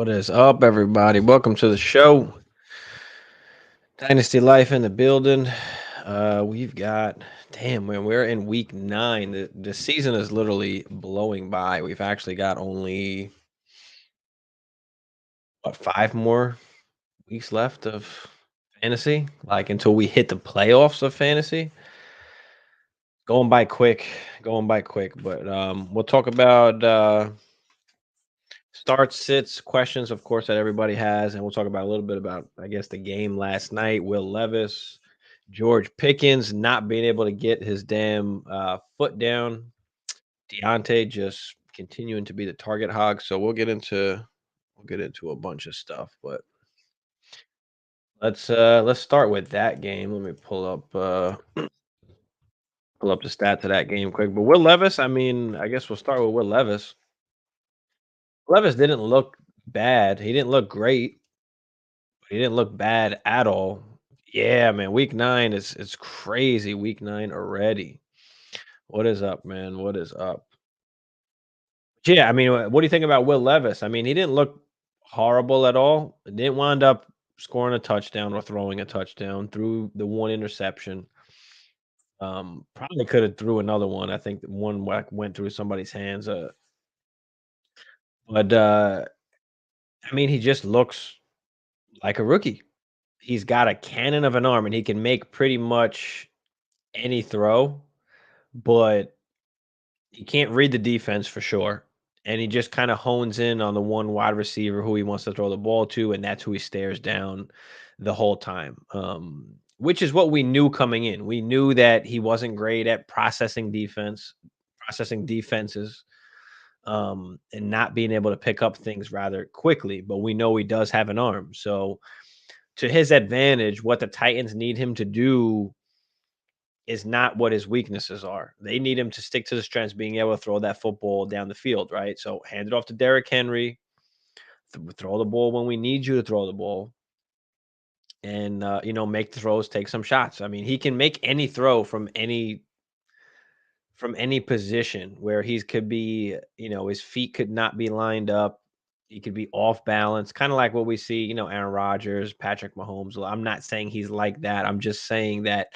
What is up, everybody? Welcome to the show. Dynasty Life in the building. We've got, damn, man, we're in week 9. The season is literally blowing by. We've actually got only, what, 5 more weeks left of fantasy? Like until we hit the playoffs of fantasy. Going by quick, going by quick. But we'll talk about starts, sits, questions, of course, that everybody has, and we'll talk about a little bit about, I guess, the game last night. Will Levis, George Pickens not being able to get his damn foot down. Deontay just continuing to be the target hog. So we'll get into a bunch of stuff, but let's start with that game. Let me pull up the stats of that game quick. But Will Levis, I mean, I guess we'll start with Will Levis. Levis didn't look bad. He didn't look great. He didn't look bad at all. Yeah, man. Week 9 is it's crazy. Week 9 already. What is up, man? What is up? Yeah, I mean, what do you think about Will Levis? I mean, he didn't look horrible at all. Didn't wind up scoring a touchdown or throwing a touchdown. Threw the one interception. Probably could have threw another one. I think one went through somebody's hands. But I mean, he just looks like a rookie. He's got a cannon of an arm, and he can make pretty much any throw, but he can't read the defense for sure. And he just kind of hones in on the one wide receiver who he wants to throw the ball to, and that's who he stares down the whole time. Which is what we knew coming in. We knew that he wasn't great at processing defenses, and not being able to pick up things rather quickly. But we know he does have an arm. So to his advantage, what the Titans need him to do is not what his weaknesses are. They need him to stick to the strengths, being able to throw that football down the field, right? So hand it off to Derrick Henry, throw the ball when we need you to throw the ball, and make the throws, take some shots. I mean, he can make any throw from any position where he could be, his feet could not be lined up. He could be off balance, kind of like what we see, Aaron Rodgers, Patrick Mahomes. Well, I'm not saying he's like that. I'm just saying that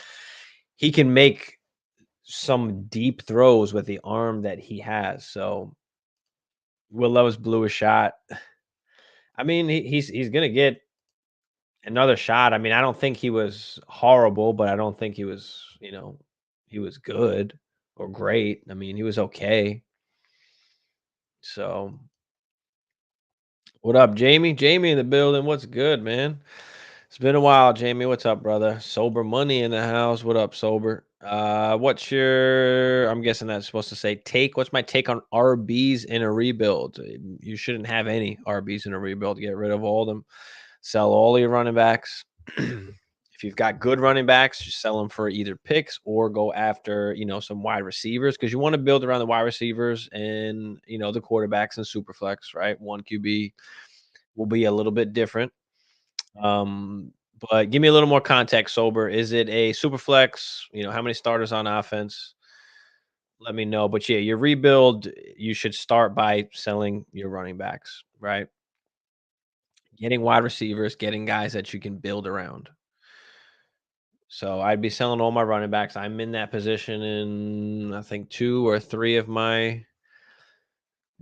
he can make some deep throws with the arm that he has. So Will Levis blew a shot. I mean, he's gonna get another shot. I mean, I don't think he was horrible, but I don't think he was good or great. I mean, he was okay. So what up, Jamie? Jamie in the building. What's good, man? It's been a while, Jamie. What's up, brother? Sober money in the house. What up, sober? What's your? I'm guessing that's supposed to say take. What's my take on RBs in a rebuild? You shouldn't have any RBs in a rebuild. Get rid of all of them. Sell all your running backs. If you've got good running backs, just sell them for either picks or go after some wide receivers because you want to build around the wide receivers and the quarterbacks and super flex, right? One QB will be a little bit different. Um, but give me a little more context, sober. Is it a super flex? How many starters on offense? Let me know. But yeah, your rebuild, you should start by selling your running backs, right? Getting wide receivers, getting guys that you can build around. So I'd be selling all my running backs. I'm in that position in I think 2 or 3 of my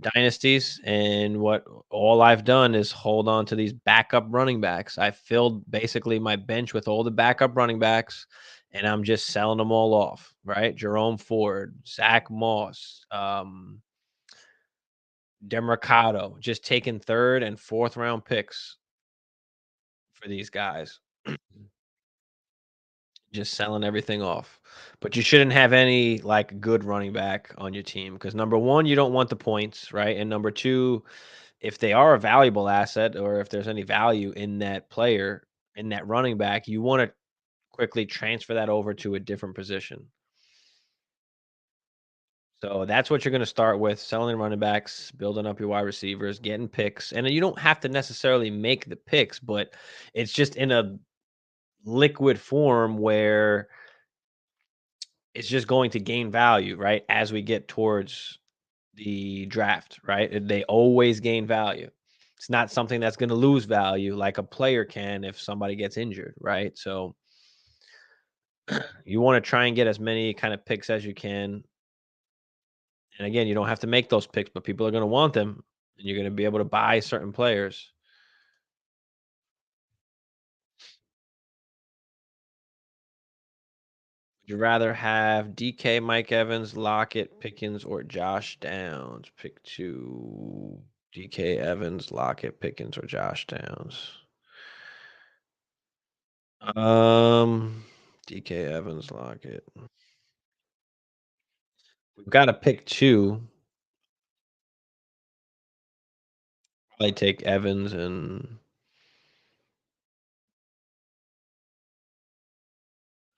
dynasties, and what all I've done is hold on to these backup running backs. I filled basically my bench with all the backup running backs, and I'm just selling them all off, right? Jerome Ford, Zach Moss, Demercado, just taking third and fourth round picks for these guys. Just selling everything off. But you shouldn't have any like good running back on your team because number one, you don't want the points, right? And number two, if they are a valuable asset or if there's any value in that player, in that running back, you want to quickly transfer that over to a different position. So that's what you're going to start with, selling running backs, building up your wide receivers, getting picks. And you don't have to necessarily make the picks, but it's just in a liquid form where it's just going to gain value, right? As we get towards the draft, right? They always gain value. It's not something that's going to lose value like a player can if somebody gets injured, right? So you want to try and get as many kind of picks as you can. And again, you don't have to make those picks, but people are going to want them, and you're going to be able to buy certain players. Would you rather have DK, Mike Evans, Lockett, Pickens, or Josh Downs? Pick two. DK, Evans, Lockett, Pickens, or Josh Downs. Um, DK, Evans, Lockett. We've got to pick two. Probably take Evans and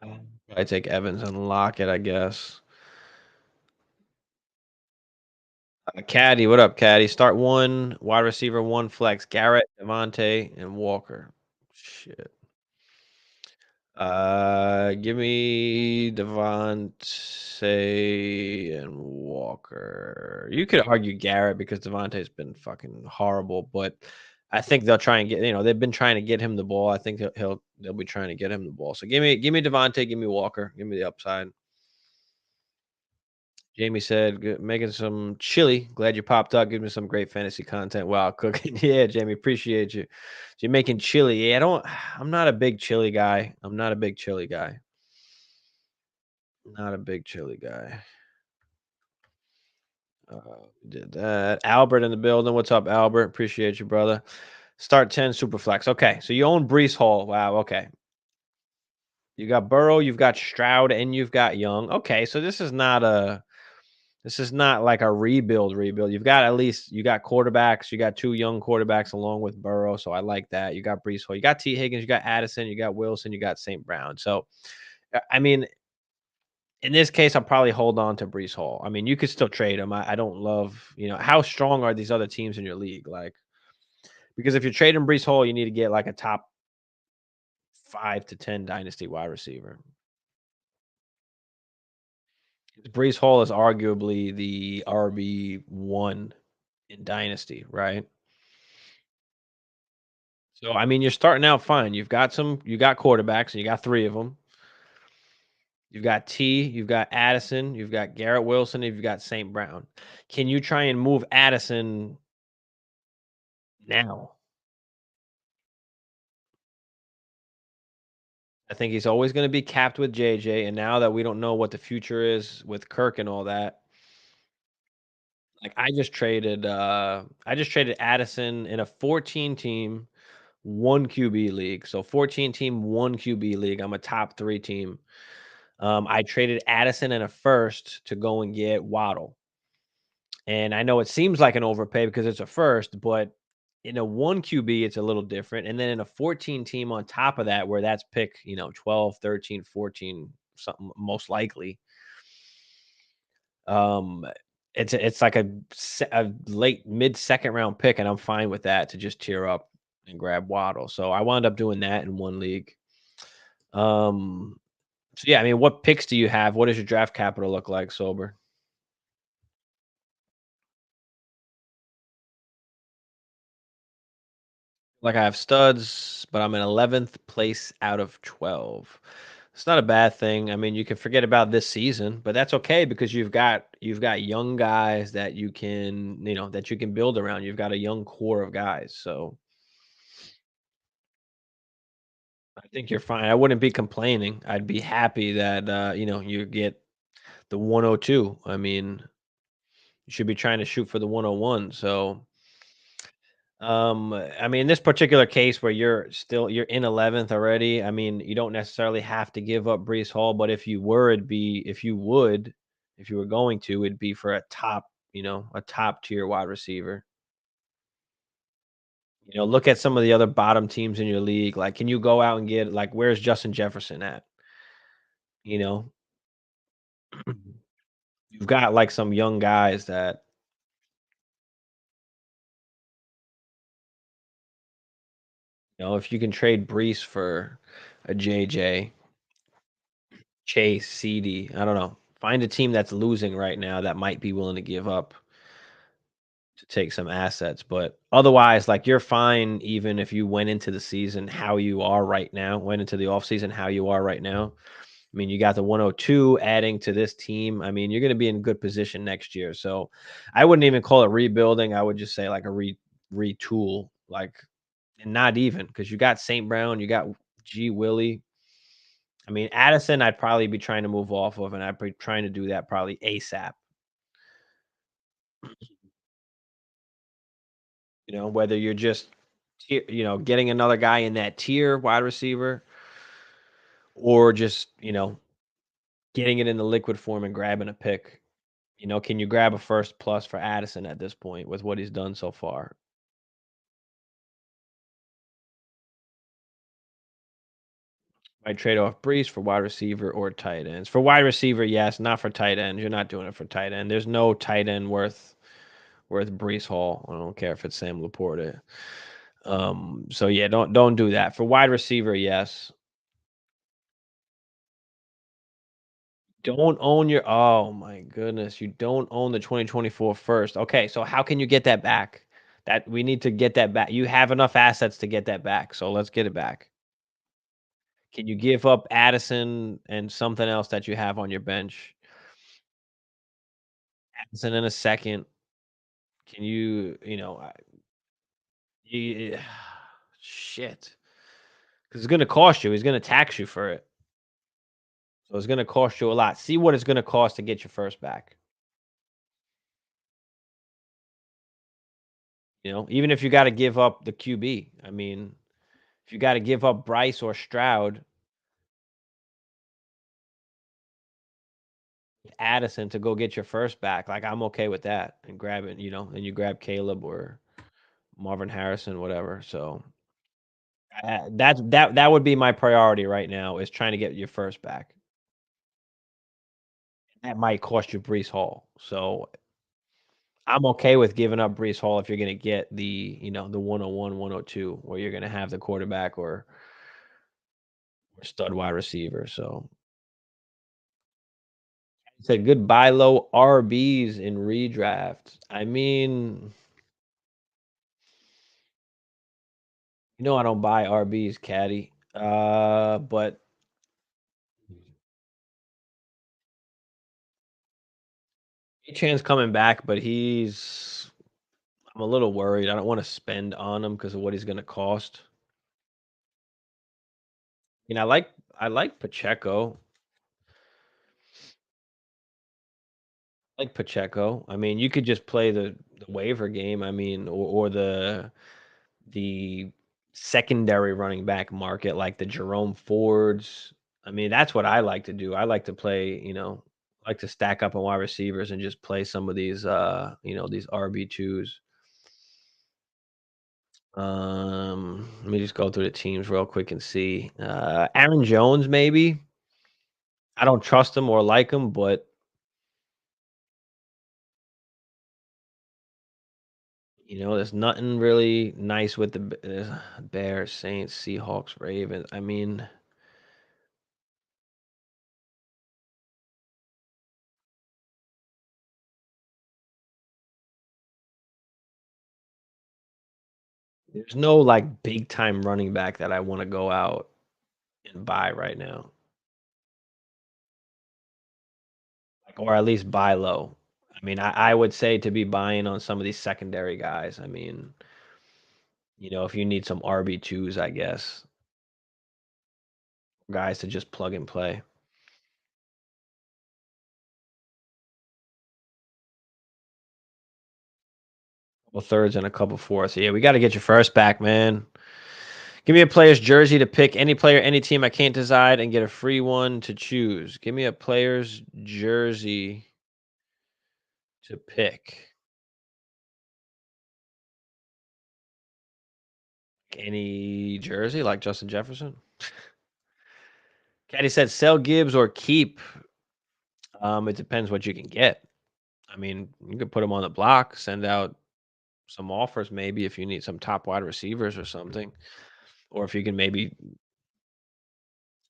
probably take Evans and Lockett, I guess. Caddy, what up, Caddy? Start one wide receiver, one flex. Garrett, Devontae, and Walker. Shit. Give me Devontae and Walker. You could argue Garrett because Devontae's been fucking horrible, but I think they'll try and get they've been trying to get him the ball. I think they'll be trying to get him the ball. So give me Devontae, give me Walker, give me the upside. Jamie said, making some chili. Glad you popped up. Give me some great fantasy content while cooking. Yeah, Jamie, appreciate you. So you're making chili. Yeah, I'm not a big chili guy. I'm not a big chili guy. Not a big chili guy. Did that. Albert in the building. What's up, Albert? Appreciate you, brother. Start 10 Superflex. Okay, so you own Brees Hall. Wow, okay. You got Burrow, you've got Stroud, and you've got Young. Okay, so this is not like a rebuild. You've got at least you got quarterbacks, you got two young quarterbacks along with Burrow. So I like that. You got Brees Hall, you got T. Higgins, you got Addison, you got Wilson, you got St. Brown. So I mean, in this case, I'll probably hold on to Brees Hall. I mean, you could still trade him. I don't love, how strong are these other teams in your league? Like, because if you're trading Brees Hall, you need to get like a top 5 to 10 dynasty wide receiver. Brees Hall is arguably the RB1 in dynasty, right? So I mean, you're starting out fine. You got quarterbacks, and you got three of them. You've got T, you've got Addison, you've got Garrett Wilson, and you've got St. Brown. Can you try and move Addison now? I think he's always going to be capped with JJ, and now that we don't know what the future is with Kirk and all that, like I just traded Addison in a 14 team, one QB league. So 14 team, one QB league. I'm a top 3 team. I traded Addison and a first to go and get Waddle. And I know it seems like an overpay because it's a first, but in a 1 QB, it's a little different. And then in a 14 team on top of that, where that's pick, 12, 13, 14, something most likely. Um, it's like a late mid second round pick, and I'm fine with that to just tear up and grab Waddle. So I wound up doing that in one league. Um, so yeah, I mean, what picks do you have? What does your draft capital look like, sober? Like I have studs, but I'm in 11th place out of 12. It's not a bad thing. I mean, you can forget about this season, but that's okay because you've got young guys that you can build around. You've got a young core of guys. So I think you're fine. I wouldn't be complaining. I'd be happy that you get the 102. I mean, you should be trying to shoot for the 101. So I mean, in this particular case where you're in 11th already, I mean, you don't necessarily have to give up Brees Hall, but if you were going to, it'd be for a top tier wide receiver. Look at some of the other bottom teams in your league. Like, can you go out and get like where's Justin Jefferson at? You know, you've got like some young guys that, if you can trade Brees for a JJ, Chase, CD. I don't know. Find a team that's losing right now that might be willing to give up to take some assets, but otherwise, like, you're fine even if you went into the season how you are right now, went into the offseason how you are right now. I mean, you got the 102 adding to this team. I mean, you're gonna be in good position next year. So I wouldn't even call it rebuilding. I would just say like a retool, like, and not even because you got St. Brown, you got G Willie. I mean, Addison, I'd probably be trying to move off of, and I'd be trying to do that probably ASAP. Whether you're just getting another guy in that tier wide receiver, or just getting it in the liquid form and grabbing a pick. Can you grab a first plus for Addison at this point with what he's done so far? Might trade off Brees for wide receiver or tight ends. For wide receiver, yes, not for tight ends. You're not doing it for tight end. There's no tight end worth Brees Hall. I don't care if it's Sam Laporta. So yeah, don't do that. For wide receiver, yes. Don't own your oh my goodness, you don't own the 2024 first. Okay, so how can you get that back? That we need to get that back. You have enough assets to get that back, so let's get it back. Can you give up Addison and something else that you have on your bench? Addison in a second. Can you shit. Because it's gonna cost you. He's gonna tax you for it. So it's gonna cost you a lot. See what it's gonna cost to get your first back. Even if you gotta give up the QB. I mean, if you gotta give up Bryce or Stroud, Addison to go get your first back, like, I'm okay with that and grab it, and you grab Caleb or Marvin Harrison, whatever. So that would be my priority right now is trying to get your first back. That might cost you Brees Hall. So I'm okay with giving up Brees Hall if you're gonna get the 101, 102, where you're gonna have the quarterback or stud wide receiver. So said goodbye low RBs in redraft. I mean, I don't buy RBs, caddy. But Chan's coming back, but I'm a little worried. I don't want to spend on him because of what he's going to cost. I like Pacheco. Like Pacheco. I mean, you could just play the waiver game. I mean, or the secondary running back market, like the Jerome Fords. I mean, that's what I like to do. I like to play. Like to stack up on wide receivers and just play some of these RB2s. Let me just go through the teams real quick and see. Aaron Jones, maybe. I don't trust him or like him, but there's nothing really nice with the Bears, Saints, Seahawks, Ravens. I mean, there's no like big time running back that I want to go out and buy right now, like, or at least buy low. I mean, I would say to be buying on some of these secondary guys. I mean, if you need some RB2s, I guess, guys to just plug and play. Couple thirds and a couple fourths. Yeah, we got to get your first back, man. Give me a player's jersey to pick any player, any team I can't decide, and get a free one to choose. Give me a player's jersey to pick. Any jersey like Justin Jefferson? Caddy said sell Gibbs or keep. It depends what you can get. I mean, you could put him on the block, send out some offers maybe if you need some top wide receivers or something. Or if you can maybe, I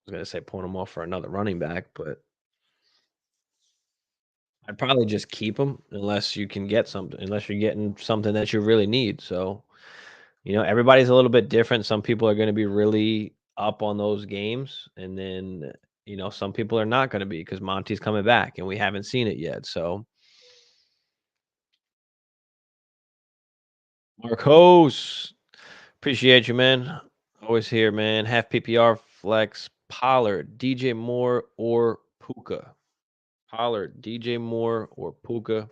was going to say, point him off for another running back, but I'd probably just keep them unless you can get something unless you're getting something that you really need, so, everybody's a little bit different. Some people are gonna be really up on those games, and then, some people are not gonna be because Monty's coming back, and we haven't seen it yet, so Marcos, appreciate you, man. Always here, man. Half PPR flex, Pollard, DJ Moore, or Puka. Pollard, DJ Moore, or Puka.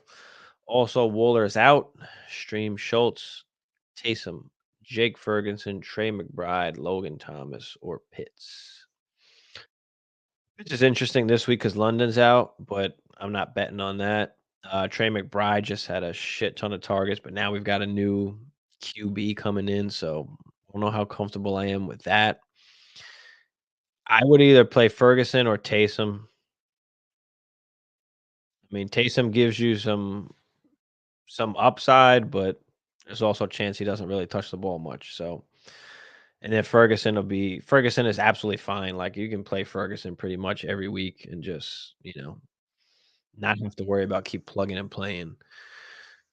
Also, Wooler's out. Stream Schultz, Taysom, Jake Ferguson, Trey McBride, Logan Thomas, or Pitts. Pitts is interesting this week because London's out, but I'm not betting on that. Trey McBride just had a shit ton of targets, but now we've got a new QB coming in, so I don't know how comfortable I am with that. I would either play Ferguson or Taysom. I mean, Taysom gives you some upside, but there's also a chance he doesn't really touch the ball much. So, and then Ferguson is absolutely fine. Like you can play Ferguson pretty much every week and just not have to worry about keep plugging and playing.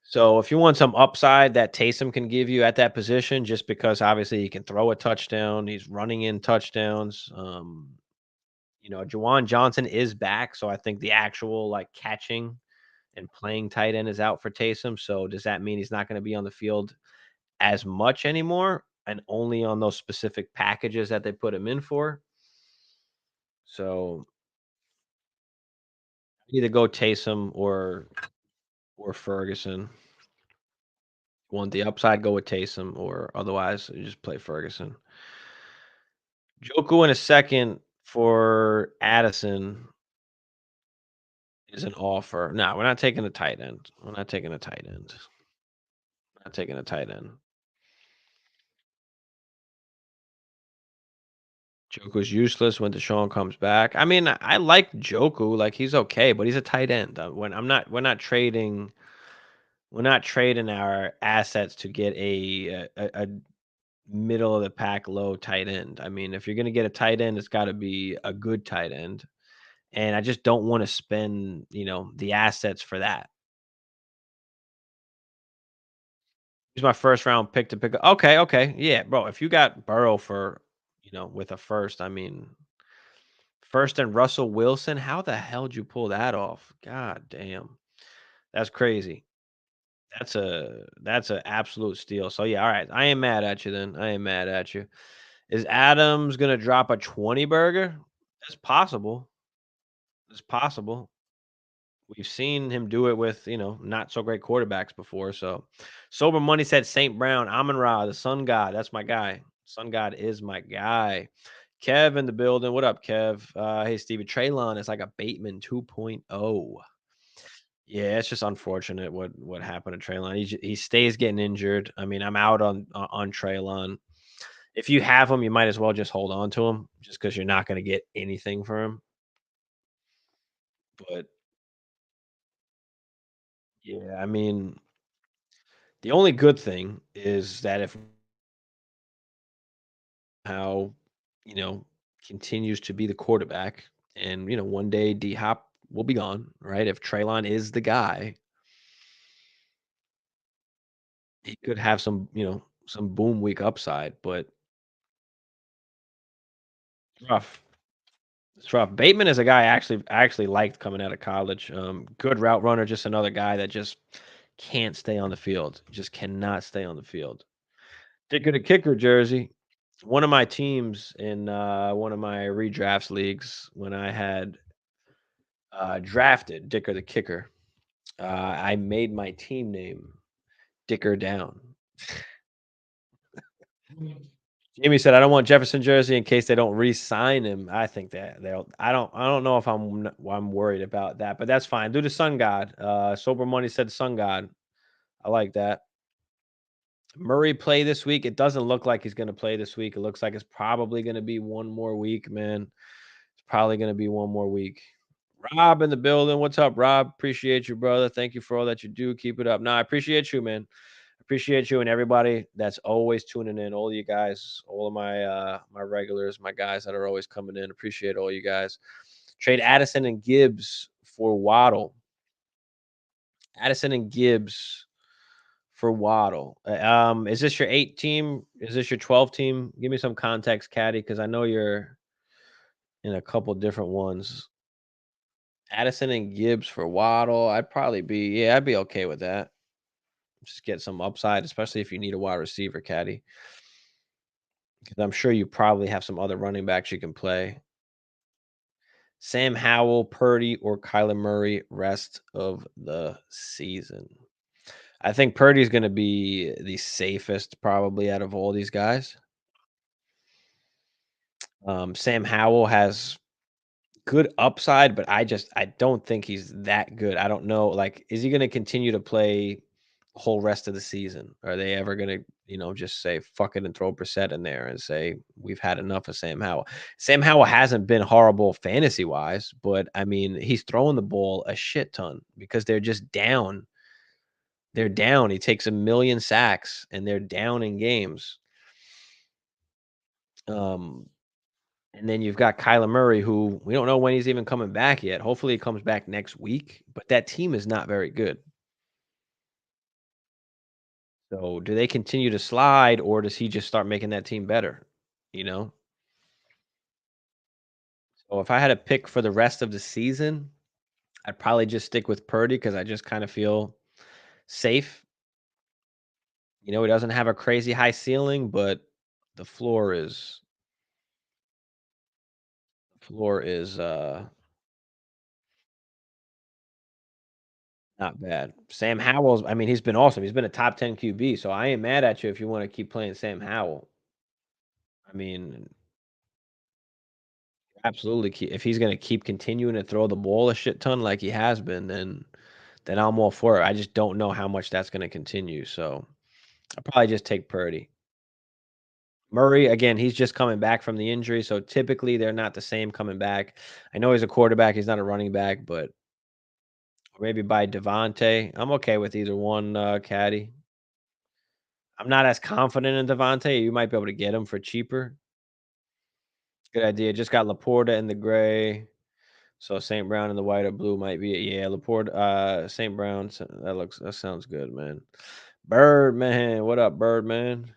So if you want some upside that Taysom can give you at that position, just because obviously he can throw a touchdown, he's running in touchdowns. Jawan Johnson is back, so I think the actual like catching and playing tight end is out for Taysom. So does that mean he's not going to be on the field as much anymore and only on those specific packages that they put him in for? So either go Taysom or Ferguson. Want the upside, go with Taysom, or otherwise you just play Ferguson. Joku in a second for Addison is an offer. No, we're not taking a tight end. We're not taking a tight end. Not taking a tight end. Joku's useless when Deshaun comes back. I mean, I like Joku, like he's okay, but he's a tight end. When we're not trading our assets to get a middle of the pack low tight end. I mean, if you're gonna get a tight end, it's got to be a good tight end, and I just don't want to spend the assets for that. He's my first round pick to pick up. Okay, okay, yeah, bro. If you got Burrow for with a first, I mean first and Russell Wilson, how the hell did you pull that off? God damn. That's crazy. That's a absolute steal. So yeah, all right. I ain't mad at you then. I ain't mad at you. Is Adams gonna drop a 20 burger? That's possible. It's possible. We've seen him do it with, not so great quarterbacks before. So Sober Money said St. Brown, Amon Ra, the Sun God. That's my guy. Sun God is my guy. Kev in the building. What up, Kev? Hey, Stevie. Traylon is like a Bateman 2.0. Yeah, it's just unfortunate what happened to Traylon. He stays getting injured. I mean, I'm out on Traylon. If you have him, you might as well just hold on to him, just because you're not going to get anything for him. But yeah, I mean, the only good thing is that if how you know continues to be the quarterback, and one day D Hop will be gone, right? If Traylon is the guy, he could have some boom week upside, but rough. It's rough. Bateman is a guy I actually liked coming out of college. Good route runner, just another guy that just can't stay on the field. Just cannot stay on the field. Dicker the kicker jersey. One of my teams in one of my redrafts leagues when I had drafted Dicker the kicker, I made my team name Dicker Down. Jamie said, "I don't want Jefferson jersey in case they don't re-sign him." I think that they'll. I don't know if I'm worried about that, but that's fine. Do the Sun God. Sober Money said Sun God. I like that. Murray play this week. It doesn't look like he's going to play this week. It looks like it's probably going to be one more week, man. It's probably going to be one more week. Rob in the building. What's up, Rob? Appreciate you, brother. Thank you for all that you do. Keep it up. No, I appreciate you, man. Appreciate you and everybody that's always tuning in. All you guys, all of my regulars, my guys that are always coming in. Appreciate all you guys. Trade Addison and Gibbs for Waddle. Addison and Gibbs for Waddle. Is this your 8 team? Is this your 12 team? Give me some context, Caddy, because I know you're in a couple different ones. Addison and Gibbs for Waddle. I'd be okay with that. Just get some upside, especially if you need a wide receiver, Caddy. Because I'm sure you probably have some other running backs you can play. Sam Howell, Purdy, or Kyler Murray rest of the season. I think Purdy's gonna be the safest probably out of all these guys. Sam Howell has good upside, but I don't think he's that good. I don't know, like, is he gonna continue to play the whole rest of the season? Are they ever gonna, just say, "Fuck it," and throw Brissett in there and say, "We've had enough of Sam Howell." Sam Howell hasn't been horrible fantasy-wise, but, I mean, he's throwing the ball a shit ton because they're just down. They're down. He takes 1,000,000 sacks, and they're down in games. Um, and then you've got Kyler Murray, who we don't know when he's even coming back yet. Hopefully, he comes back next week, but that team is not very good. So, do they continue to slide, or does he just start making that team better? You know? So, if I had to pick for the rest of the season, I'd probably just stick with Purdy because I just kind of feel safe. He doesn't have a crazy high ceiling, but the floor is not bad. Sam Howell's, I mean, he's been awesome. He's been a top 10 QB, so I ain't mad at you if you wanna keep playing Sam Howell. I mean, absolutely if he's gonna keep continuing to throw the ball a shit ton like he has been, then I'm all for it. I just don't know how much that's gonna continue, so I'll probably just take Purdy. Murray, again, he's just coming back from the injury, so typically they're not the same coming back. I know he's a quarterback, he's not a running back, but maybe by Devontae. I'm okay with either one, Caddy. I'm not as confident in Devontae. You might be able to get him for cheaper. Good idea. Just got Laporta in the gray. So St. Brown in the white or blue might be it. Yeah, Laporta, St. Brown. That sounds good, man. Birdman. What up, Birdman?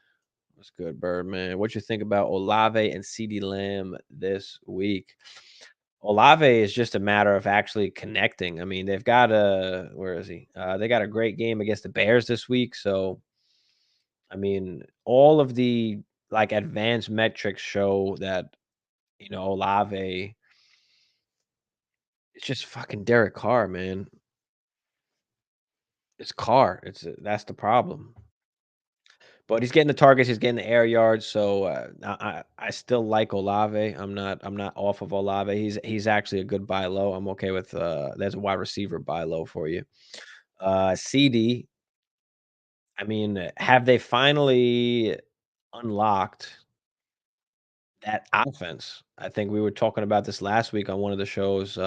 What's good, Birdman? What you think about Olave and CD Lamb this week? Olave is just a matter of actually connecting. I mean, they've got a where is he? They got a great game against the Bears this week. So I mean, all of the like advanced metrics show that Olave, it's just fucking Derek Carr, man. It's Carr. That's the problem. But he's getting the targets, he's getting the air yards, so I still like Olave. I'm not off of Olave. He's actually a good buy low. I'm okay with there's a wide receiver buy low for you. CD, I mean, have they finally unlocked that offense? I think we were talking about this last week on one of the shows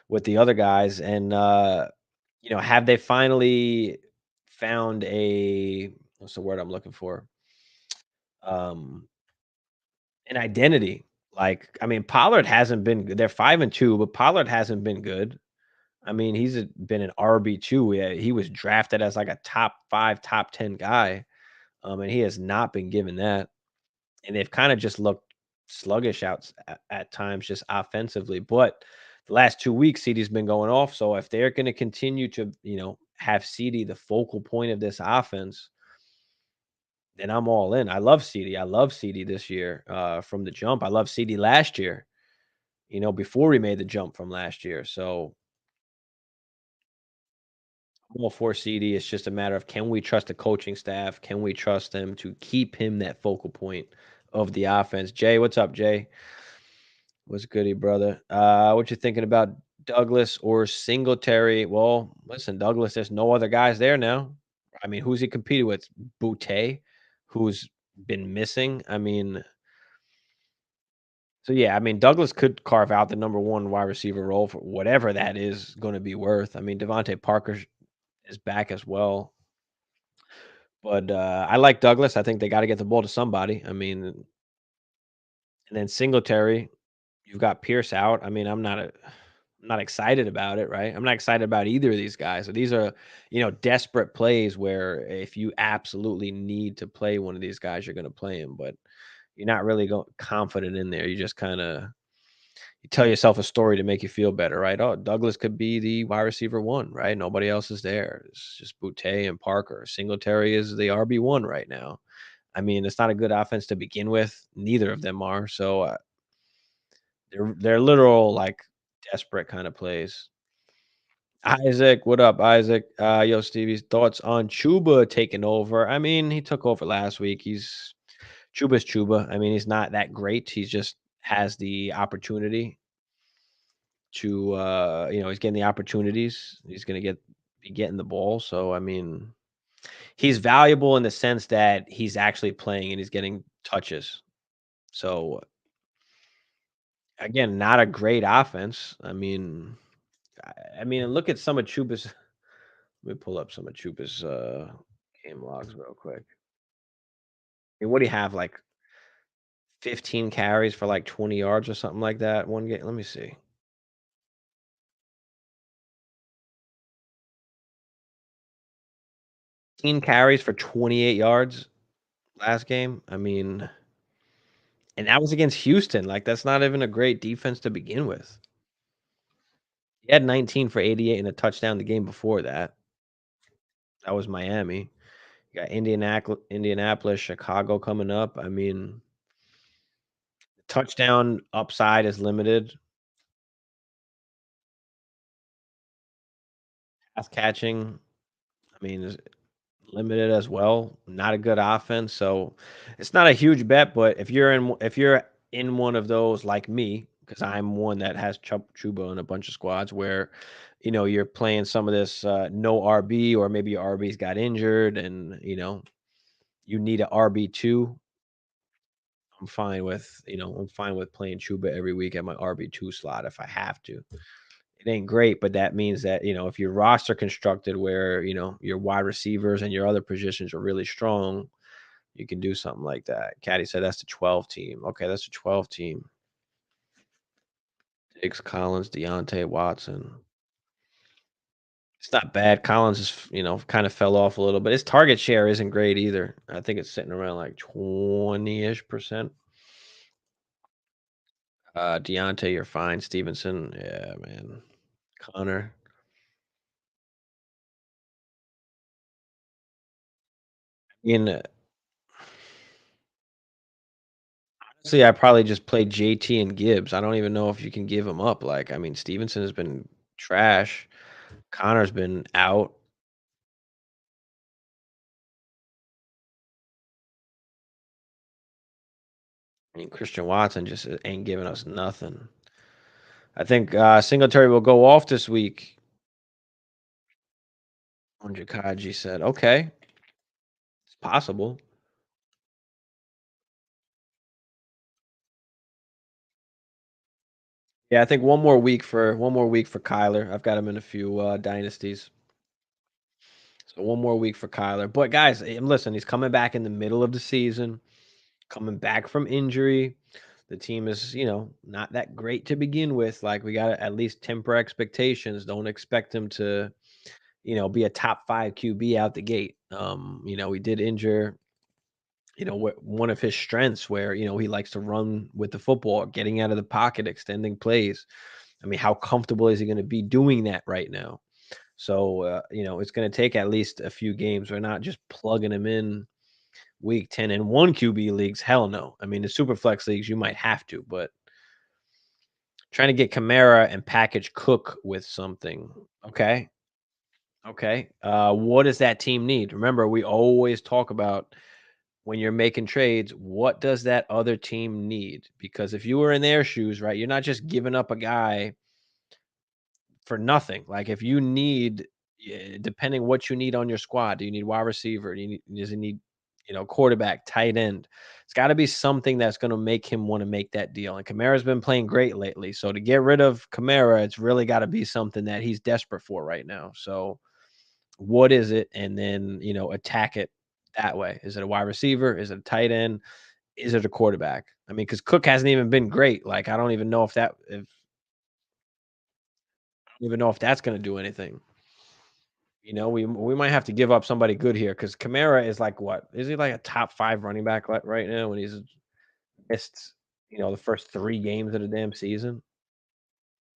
with the other guys, and have they finally found a what's the word I'm looking for? Um, an identity. Like, I mean, Pollard hasn't been good. They're 5-2, but Pollard hasn't been good. I mean, been an RB2. Yeah, he was drafted as like a top 5, top 10 guy. And he has not been given that. And they've kind of just looked sluggish at times, just offensively. But the last 2 weeks, CD's been going off. So if they're going to continue to, have CD the focal point of this offense, then I'm all in. I love CD. I love CD this year from the jump. I love CD last year, before we made the jump from last year. So I'm all for CD. It's just a matter of can we trust the coaching staff? Can we trust them to keep him that focal point of the offense? Jay, what's up, Jay? What's goody, brother? What you thinking about Douglas or Singletary? Well, listen, Douglas, there's no other guys there now. I mean, who's he competing with? Boutte, who's been missing. I mean, so yeah, I mean, Douglas could carve out the number one wide receiver role for whatever that is going to be worth. I mean, Devontae Parker is back as well, but I like Douglas. I think they got to get the ball to somebody. I mean, and then Singletary, you've got Pierce out. I mean, I'm not a I'm not excited about it, right? I'm not excited about either of these guys. So these are, desperate plays where if you absolutely need to play one of these guys, you're going to play him, but you're not really confident in there. You just kind of you tell yourself a story to make you feel better, right? Oh, Douglas could be the wide receiver one, right? Nobody else is there. It's just Boutte and Parker. Singletary is the RB1 right now. I mean, it's not a good offense to begin with. Neither of them are. So they're literal like desperate kind of plays. Isaac, what up, Isaac? Yo, Stevie's thoughts on Chuba taking over. I mean, he took over last week. Chuba's Chuba. I mean, he's not that great. He just has the opportunity to he's getting the opportunities. He's gonna be getting the ball. So I mean, he's valuable in the sense that he's actually playing and he's getting touches. So again, not a great offense. I mean, look at some of Chuba's. Let me pull up some of Chuba's game logs real quick. I mean, what do you have? Like 15 carries for like 20 yards or something like that. One game. Let me see. 15 carries for 28 yards last game. I mean, and that was against Houston. Like that's not even a great defense to begin with. He had 19 for 88 and a touchdown the game before that. That was Miami. You got Indianapolis, Chicago coming up. I mean, touchdown upside is limited. Pass catching, I mean, is limited as well. Not a good offense, so it's not a huge bet. But if you're in one of those like me, because I'm one that has Chuba in a bunch of squads where, you're playing some of this no RB or maybe your RB's got injured and you need a RB2. I'm fine with playing Chuba every week at my RB2 slot if I have to. It ain't great, but that means that, if your roster constructed where, your wide receivers and your other positions are really strong, you can do something like that. Caddy said that's the 12 team. Okay, that's the 12 team. Diggs, Collins, Deontay, Watson. It's not bad. Collins is, kind of fell off a little, but his target share isn't great either. I think it's sitting around like 20-ish%. Deontay, you're fine. Stevenson, yeah, man. Connor. In Honestly, I probably just play JT and Gibbs. I don't even know if you can give him up. Like, I mean, Stevenson has been trash. Connor's been out. I mean, Christian Watson just ain't giving us nothing. I think Singletary will go off this week. Kaji said, okay, it's possible. Yeah, I think one more week for Kyler. I've got him in a few dynasties. So one more week for Kyler. But guys, listen, he's coming back in the middle of the season, coming back from injury. The team is, not that great to begin with. Like we got to at least temper expectations. Don't expect him to, be a top 5 QB out the gate. We did injure, one of his strengths where, he likes to run with the football, getting out of the pocket, extending plays. I mean, how comfortable is he going to be doing that right now? So, it's going to take at least a few games. We're not just plugging him in week 10 in one QB leagues. Hell no. I mean, the super flex leagues, you might have to, but trying to get Kamara and package Cook with something. Okay. Okay. What does that team need? Remember, we always talk about when you're making trades, what does that other team need? Because if you were in their shoes, right, you're not just giving up a guy for nothing. Like if you need, depending what you need on your squad, do you need wide receiver? Does he need, quarterback, tight end? It's got to be something that's going to make him want to make that deal. And Kamara's been playing great lately, so to get rid of Kamara, it's really got to be something that he's desperate for right now. So what is it? And then attack it that way. Is it a wide receiver? Is it a tight end? Is it a quarterback? I mean, because Cook hasn't even been great. Like I don't even know if Even know if that's gonna do anything. We might have to give up somebody good here because Kamara is like what? Is he like a top 5 running back right now when he's missed, the first 3 games of the damn season,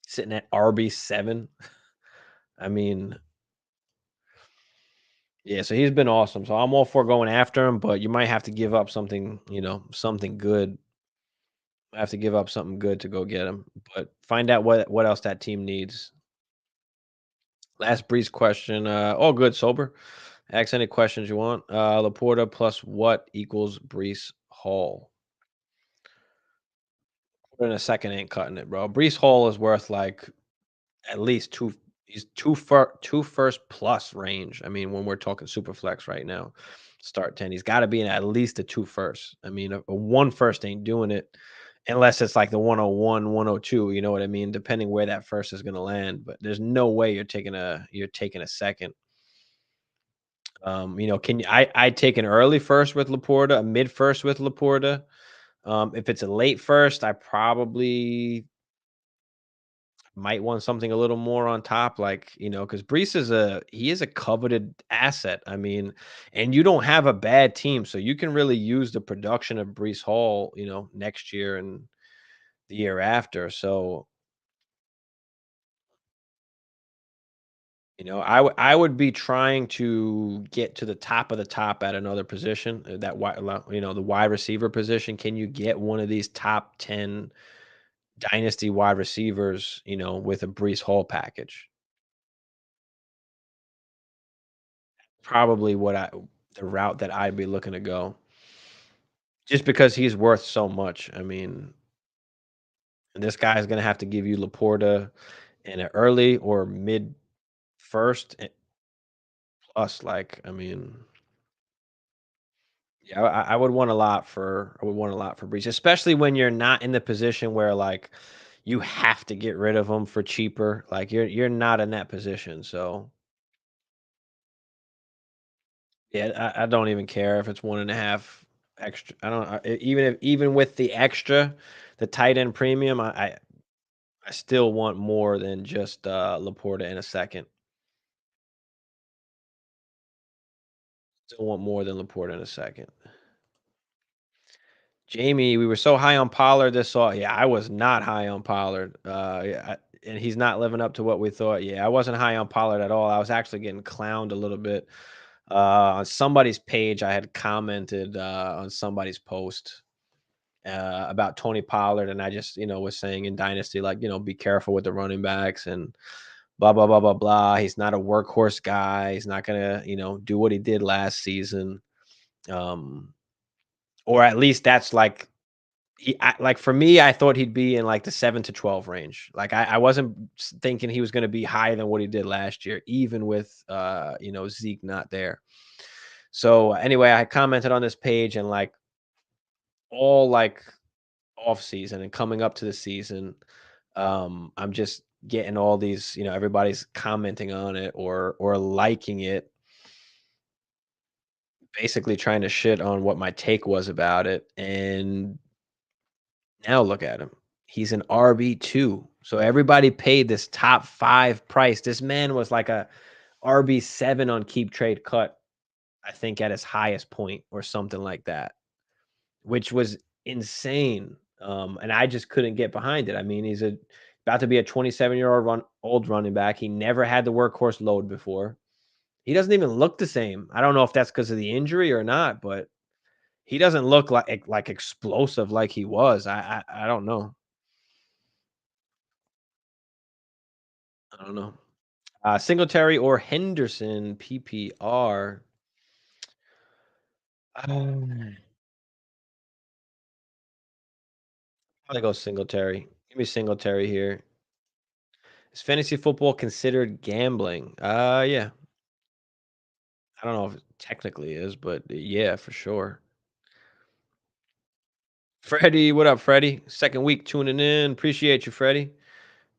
sitting at RB7? I mean, yeah, so he's been awesome. So I'm all for going after him, but you might have to give up something, something good. Have to give up something good to go get him, but find out what else that team needs. Last Breeze question, all good, sober. Ask any questions you want. Laporta plus what equals Brees Hall? Put in a second ain't cutting it, bro. Brees Hall is worth like at least two. He's two first plus range. I mean, when we're talking super flex right now, start 10. He's got to be in at least a two first. I mean, a one first ain't doing it unless it's like the 101, 102. You know what I mean? Depending where that first is going to land, but there's no way you're taking a second. Can you? I take an early first with Laporta, a mid first with Laporta. If it's a late first, I probably might want something a little more on top, like, because Brees is a coveted asset. I mean, and you don't have a bad team, so you can really use the production of Brees Hall, next year and the year after. So, I would be trying to get to the top of the top at another position, that the wide receiver position. Can you get one of these top 10 dynasty wide receivers, with a Brees Hall package? Probably the route that I'd be looking to go, just because he's worth so much. I mean, and this guy is gonna have to give you Laporta in an early or mid first plus. Like, I mean, yeah, I would want a lot for Brees, especially when you're not in the position where like you have to get rid of him for cheaper. Like you're not in that position, so yeah, I don't even care if it's 1.5 extra. I don't even with the extra, the tight end premium, I still want more than just, Laporta in a second. Still want more than Laporta in a second. Jamie, we were so high on Pollard this saw. Yeah, I was not high on Pollard. Yeah, and he's not living up to what we thought. Yeah, I wasn't high on Pollard at all. I was actually getting clowned a little bit. On somebody's page, I had commented, on somebody's post, about Tony Pollard, and I just, was saying in Dynasty, like, be careful with the running backs and blah blah blah blah blah. He's not a workhorse guy. He's not gonna, do what he did last season. Um, or at least that's like like for me, I thought he'd be in like the 7 to 12 range. Like I wasn't thinking he was going to be higher than what he did last year, even with Zeke not there. So anyway, I commented on this page and like all like off season and coming up to the season, I'm just getting all these, everybody's commenting on it or liking it, basically trying to shit on what my take was about it. And now look at him. He's an RB2. So everybody paid this top 5 price. This man was like a RB7 on Keep Trade Cut, I think at his highest point or something like that, which was insane. And I just couldn't get behind it. I mean, he's about to be a 27-year-old running back. He never had the workhorse load before. He doesn't even look the same. I don't know if that's because of the injury or not, but he doesn't look like explosive like he was. I don't know. I don't know. Singletary or Henderson PPR. Um, Probably go Singletary. Give me Singletary here. Is fantasy football considered gambling? Yeah. I don't know if it technically is, but yeah, for sure. Freddie, what up, Freddie? Second week tuning in. Appreciate you, Freddie.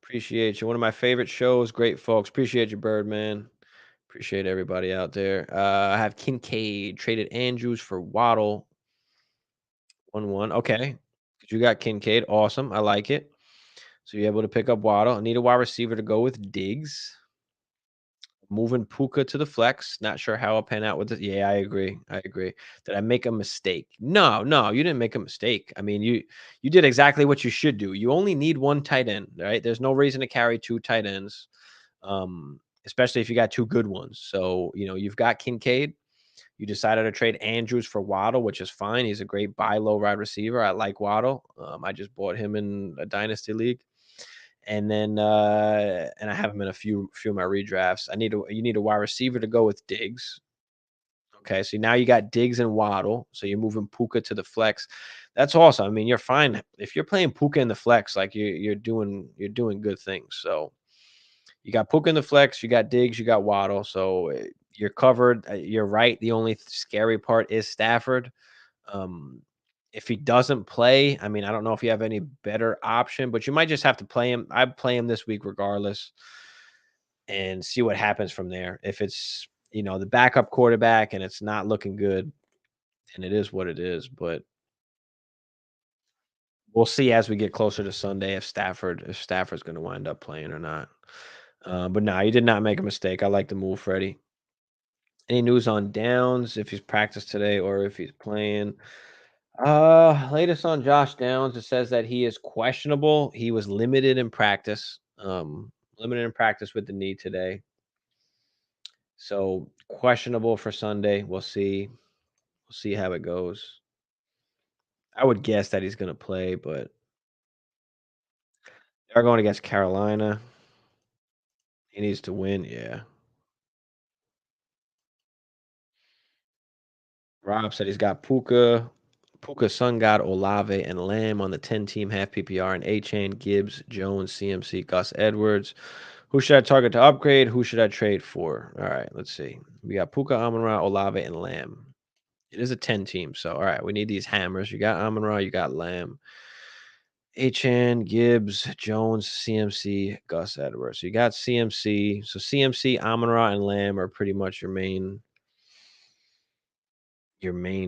Appreciate you. One of my favorite shows. Great folks. Appreciate you, Birdman. Appreciate everybody out there. I have Kincaid traded Andrews for Waddle. 1-1. Okay. You got Kincaid. Awesome. I like it. So you're able to pick up Waddle. I need a wide receiver to go with Diggs. Moving Puka to the flex. Not sure how I'll pan out with it. Yeah, I agree. I agree. Did I make a mistake? No, no, you didn't make a mistake. I mean, you did exactly what you should do. You only need one tight end, right? There's no reason to carry two tight ends, especially if you got two good ones. So you've got Kincaid. You decided to trade Andrews for Waddle, which is fine. He's a great buy low wide receiver. I like Waddle. I just bought him in a dynasty league. And then and I have him in a few of my redrafts. You need a wide receiver to go with Diggs. Okay, so now you got Diggs and Waddle. So you're moving Puka to the flex. That's awesome. I mean, you're fine if you're playing Puka in the flex. Like you're doing good things. So you got Puka in the flex. You got Diggs. You got Waddle. So you're covered. You're right. The only scary part is Stafford. Um, if he doesn't play, I mean, I don't know if you have any better option, but you might just have to play him. I'd play him this week regardless and see what happens from there. If it's, the backup quarterback and it's not looking good, and it is what it is. But we'll see as we get closer to Sunday if Stafford's going to wind up playing or not. But no, you did not make a mistake. I like the move, Freddie. Any news on Downs, if he's practiced today or if he's playing? Latest on Josh Downs, it says that he is questionable. He was limited in practice. Limited in practice with the knee today. So questionable for Sunday. We'll see. We'll see how it goes. I would guess that he's gonna play, but they're going against Carolina. He needs to win, yeah. Rob said he's got Puka, Sun God, Olave, and Lamb on the 10-team half PPR, and A-Chain, Gibbs, Jones, CMC, Gus Edwards. Who should I target to upgrade? Who should I trade for? All right, let's see. We got Puka, Amon-Ra, Olave, and Lamb. It is a 10-team, so all right, we need these hammers. You got Amon-Ra, you got Lamb. Achan, Gibbs, Jones, CMC, Gus Edwards. So you got CMC. So CMC, Amon-Ra, and Lamb are pretty much your main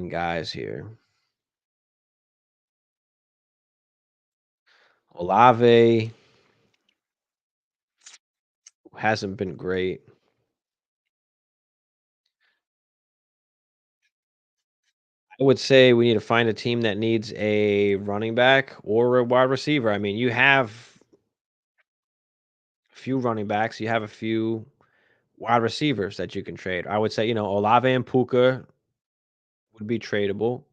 guys here. Olave hasn't been great. I would say we need to find a team that needs a running back or a wide receiver. I mean, you have a few running backs, you have a few wide receivers that you can trade. I would say, Olave and Puka would be tradable.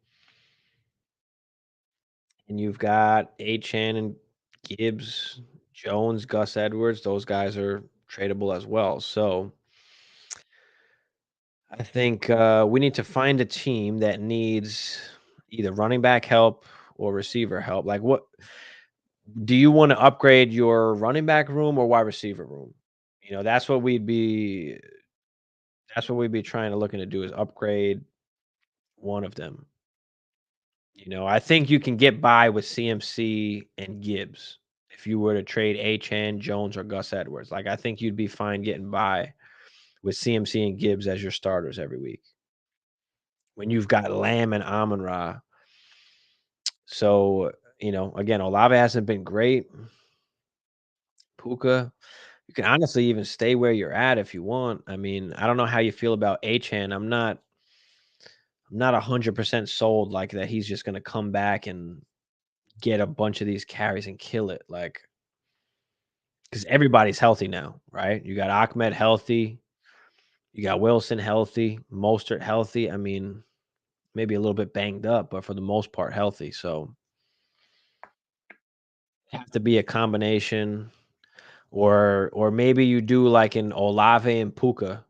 And you've got Achan and Gibbs, Jones, Gus Edwards. Those guys are tradable as well. So I think we need to find a team that needs either running back help or receiver help. Like, what do you want to upgrade your running back room or wide receiver room? That's what we'd be. That's what we'd be trying to looking to do is upgrade one of them. I think you can get by with CMC and Gibbs if you were to trade Achan, Jones, or Gus Edwards. Like, I think you'd be fine getting by with CMC and Gibbs as your starters every week when you've got Lamb and Amon Ra. So, again, Olave hasn't been great. Puka, you can honestly even stay where you're at if you want. I mean, I don't know how you feel about Achan. I'm not 100% sold like that he's just going to come back and get a bunch of these carries and kill it. Like, because everybody's healthy now, right? You got Ahmed healthy, you got Wilson healthy, Mostert healthy. I mean, maybe a little bit banged up, but for the most part healthy. So have to be a combination, or maybe you do like an Olave and Puka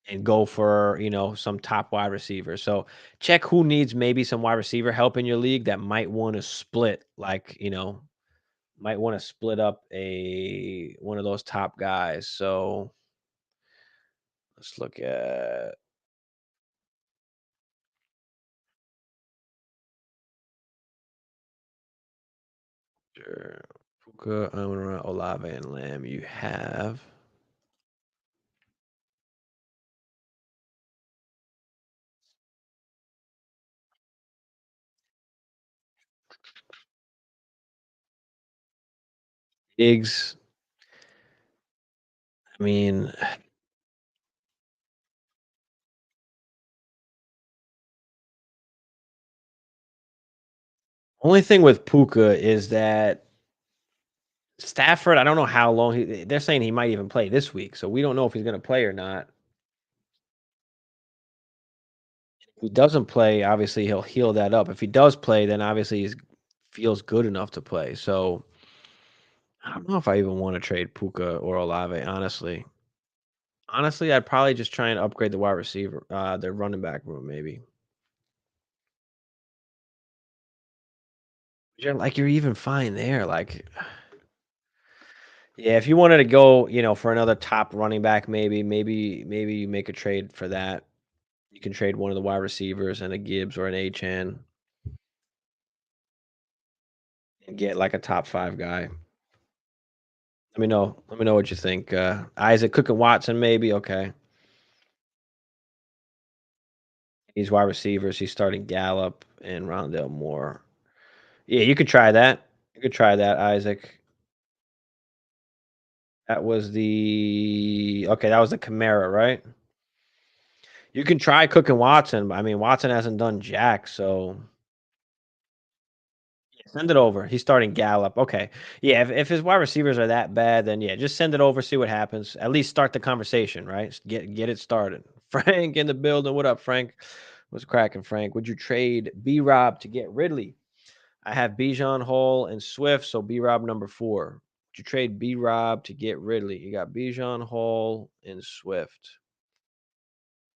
and go for some top wide receiver. So check who needs maybe some wide receiver help in your league that might want to split, like might want to split up a one of those top guys. So let's look at sure. Puka, Amon-Ra, Olave, and Lamb. You have Diggs, I mean, only thing with Puka is that Stafford, I don't know how long they're saying he might even play this week, so we don't know if he's gonna play or not. If he doesn't play, obviously he'll heal that up. If he does play, then obviously he's feels good enough to play. So I don't know if I even want to trade Puka or Olave, honestly. Honestly, I'd probably just try and upgrade the wide receiver, the running back room, maybe. You're even fine there. Like, yeah, if you wanted to go, for another top running back, maybe you make a trade for that. You can trade one of the wide receivers and a Gibbs or an Achan and get like a top 5 guy. Let me know what you think. Isaac Cook and Watson, maybe. Okay. He's wide receivers. He's starting Gallup and Rondell Moore. Yeah, you could try that. You could try that, Isaac. That was the Camara, right? You can try Cook and Watson, but I mean Watson hasn't done jack, so send it over. He's starting Gallup. Okay. Yeah, if his wide receivers are that bad, then yeah, just send it over, see what happens. At least start the conversation, right? Get it started. Frank in the building. What up, Frank? What's cracking, Frank? Would you trade B Rob to get Ridley? I have Bijan Hall and Swift, so B Rob number 4. Would you trade B Rob to get Ridley? You got Bijan Hall and Swift.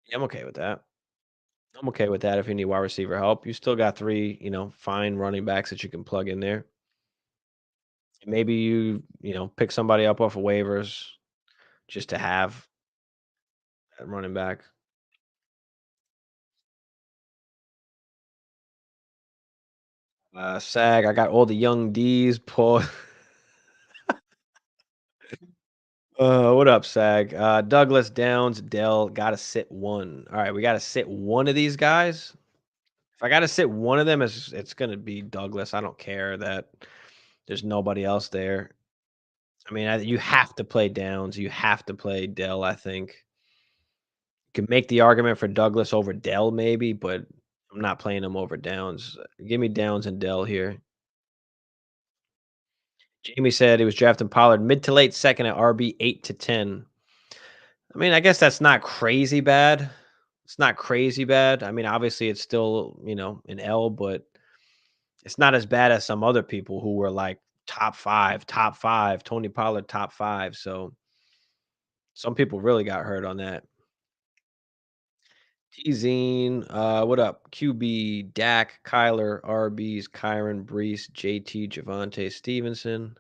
Yeah, I'm okay with that. I'm okay with that if you need wide receiver help. You still got 3, fine running backs that you can plug in there. Maybe pick somebody up off of waivers just to have that running back. Sag, I got all the young D's. Paul, what up, Sag? Douglas, Downs, Dell. Got to sit one. All right, we got to sit one of these guys. If I got to sit one of them, it's gonna be Douglas. I don't care that there's nobody else there. I mean, you have to play Downs. You have to play Dell. I think you can make the argument for Douglas over Dell, maybe, but I'm not playing him over Downs. Give me Downs and Dell here. Jamie said he was drafting Pollard mid to late second at RB 8 to 10. I mean, I guess that's not crazy bad. It's not crazy bad. I mean, obviously it's still, an L, but it's not as bad as some other people who were like top 5, Tony Pollard top 5. So some people really got hurt on that. T-Zine, what up? QB, Dak, Kyler, RBs, Kyron, Brees, JT, Javante, Stevenson.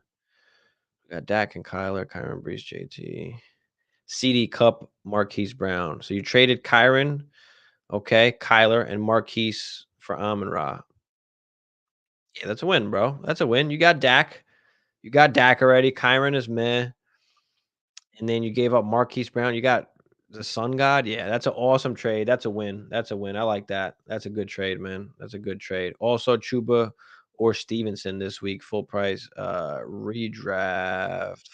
We got Dak and Kyron, Brees, JT. CD Cup, Marquise Brown. So you traded Kyron, okay, Kyler, and Marquise for Amon Ra. Yeah, that's a win, bro. That's a win. You got Dak. You got Dak already. Kyron is meh. And then you gave up Marquise Brown. You got the Sun God. Yeah, that's an awesome trade. That's a win. That's a win. I like that. That's a good trade, man. That's a good trade. Also, Chuba or Stevenson this week, full price. Redraft.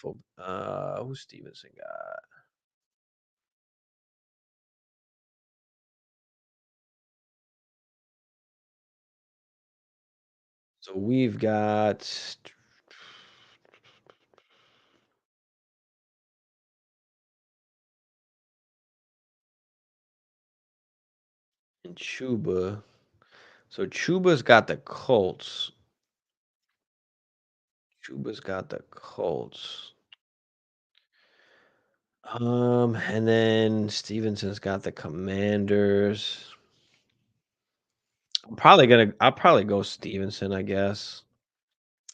Who's Stevenson got? So we've got Chuba. So Chuba's got the Colts. Chuba's got the Colts. And then Stevenson's got the Commanders. I'll probably go Stevenson, I guess.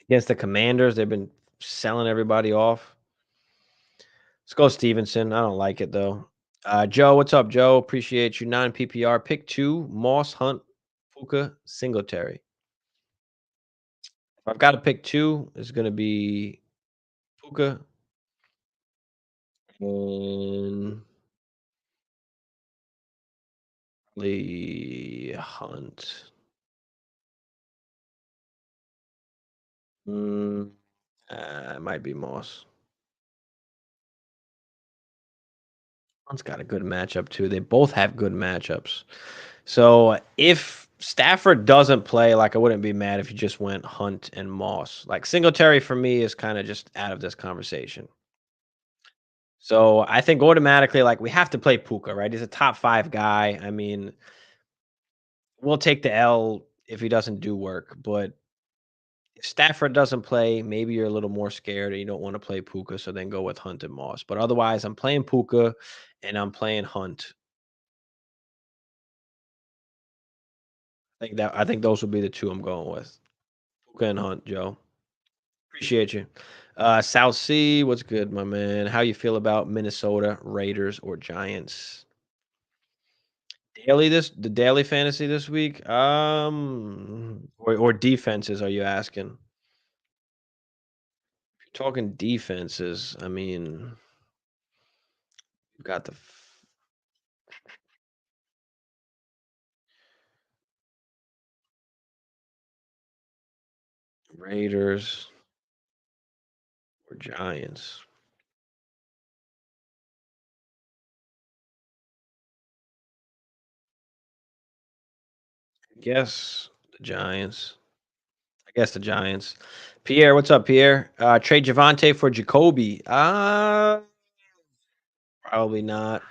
Against the Commanders, they've been selling everybody off. Let's go Stevenson. I don't like it though. Joe, what's up, Joe? Appreciate you. 9 PPR. Pick 2, Moss, Hunt, Puka, Singletary. If I've got to pick 2, it's gonna be Puka and Lee Hunt. Mm. It might be Moss. Hunt's got a good matchup too. They both have good matchups. So if Stafford doesn't play, like I wouldn't be mad if you just went Hunt and Moss. Like Singletary for me is kind of just out of this conversation. So I think automatically, like we have to play Puka, right? He's a top 5 guy. I mean, we'll take the L if he doesn't do work, but if Stafford doesn't play, maybe you're a little more scared and you don't want to play Puka, so then go with Hunt and Moss. But otherwise, I'm playing Puka and I'm playing Hunt. I think those would be the 2 I'm going with. Puka and Hunt, Joe. Appreciate you. South Sea, what's good, my man? How you feel about Minnesota, Raiders, or Giants? The daily fantasy this week? Or defenses, are you asking? If you're talking defenses, I mean, you've got the Raiders or Giants. I guess the Giants. I guess the Giants. Pierre, what's up, Pierre? Trade Javante for Jacoby. Probably not.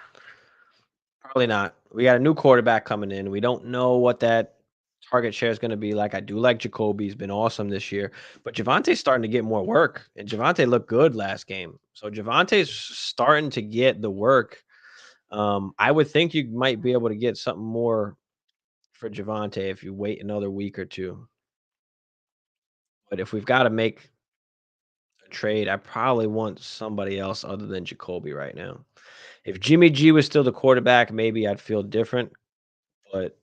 Probably not. We got a new quarterback coming in. We don't know what that target share is going to be like. I do like Jacoby. He's been awesome this year, but Javante's starting to get more work, and Javante looked good last game. So Javante's starting to get the work. I would think you might be able to get something more for Javante if you wait another week or two. But if we've got to make a trade, I probably want somebody else other than Jacoby right now. If Jimmy G was still the quarterback, maybe I'd feel different, but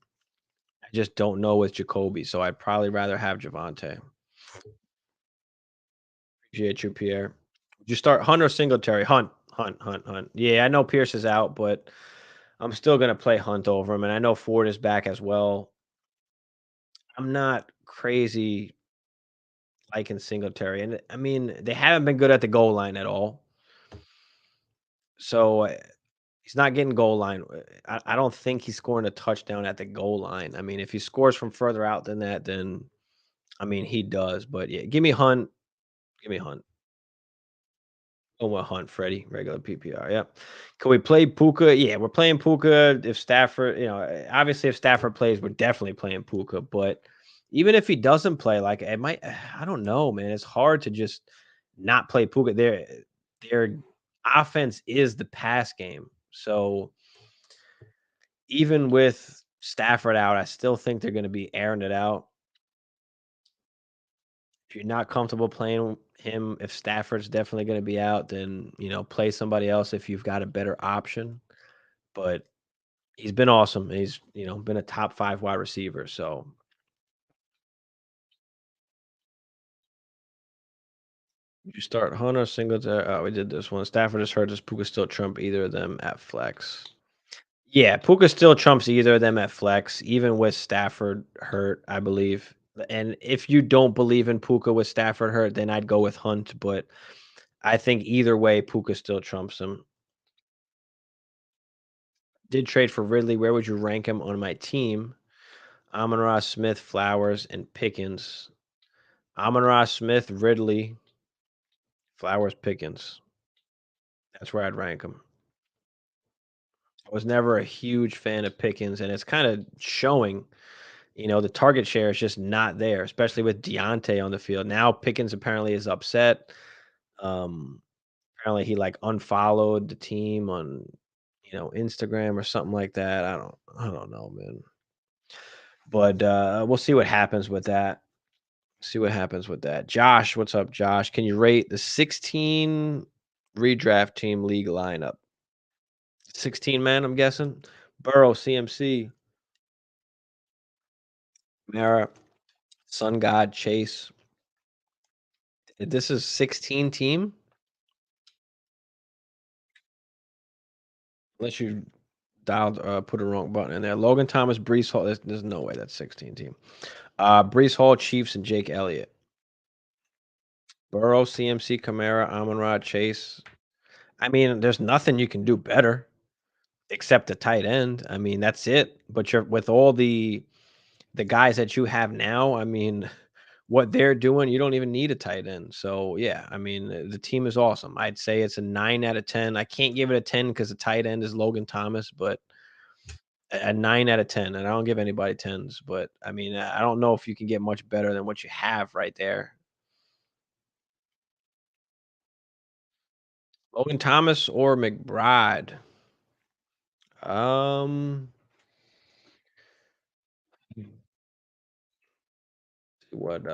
I just don't know with Jacoby, so I'd probably rather have Javante. Appreciate you, Pierre. Would you start Hunt or Singletary? Hunt, Hunt, Hunt, Hunt. Yeah, I know Pierce is out, but I'm still gonna play Hunt over him, and I know Ford is back as well. I'm not crazy liking Singletary, and I mean they haven't been good at the goal line at all. So he's not getting goal line. I don't think he's scoring a touchdown at the goal line. I mean, if he scores from further out than that, then I mean he does. But yeah, give me Hunt. Give me Hunt. Oh, well, Hunt, Freddie, regular PPR. Yep. Can we play Puka? Yeah, we're playing Puka. If Stafford, obviously if Stafford plays, we're definitely playing Puka. But even if he doesn't play, like it might, I don't know, man. It's hard to just not play Puka. Their offense is the pass game. So even with Stafford out, I still think they're going to be airing it out. If you're not comfortable playing him, if Stafford's definitely going to be out, then play somebody else if you've got a better option. But he's been awesome. He's been a top 5 wide receiver. So you start Hunter Singletary. Oh, we did this one. Stafford is hurt. Does Puka still trump either of them at flex? Yeah, Puka still trumps either of them at flex, even with Stafford hurt, I believe. And if you don't believe in Puka with Stafford hurt, then I'd go with Hunt. But I think either way, Puka still trumps him. Did trade for Ridley. Where would you rank him on my team? Amon-Ra, Smith, Flowers, and Pickens. Amon-Ra, Smith, Ridley, Flowers, Pickens. That's where I'd rank him. I was never a huge fan of Pickens, and it's kind of showing. The target share is just not there, especially with Deontay on the field. Now Pickens apparently is upset. Um, Apparently he like unfollowed the team on Instagram or something like that. I don't know, man. But we'll see what happens with that. See what happens with that. Josh, what's up, Josh? Can you rate the 16 redraft team league lineup? 16 man, I'm guessing. Burrow, CMC, Mara, Sun God, Chase. This is 16 team? Unless you dialed put a wrong button in there. Logan Thomas, Brees Hall. There's no way that's 16 team. Brees Hall, Chiefs, and Jake Elliott. Burrow, CMC, Kamara, Amon-Ra, Chase. I mean, there's nothing you can do better except a tight end. I mean, that's it. But you're with all the guys that you have now, I mean, what they're doing, you don't even need a tight end. So, yeah, I mean, the team is awesome. I'd say it's a 9 out of 10. I can't give it a 10 because the tight end is Logan Thomas, but a 9 out of 10. And I don't give anybody 10s, but I mean, I don't know if you can get much better than what you have right there. Logan Thomas or McBride? Um, see what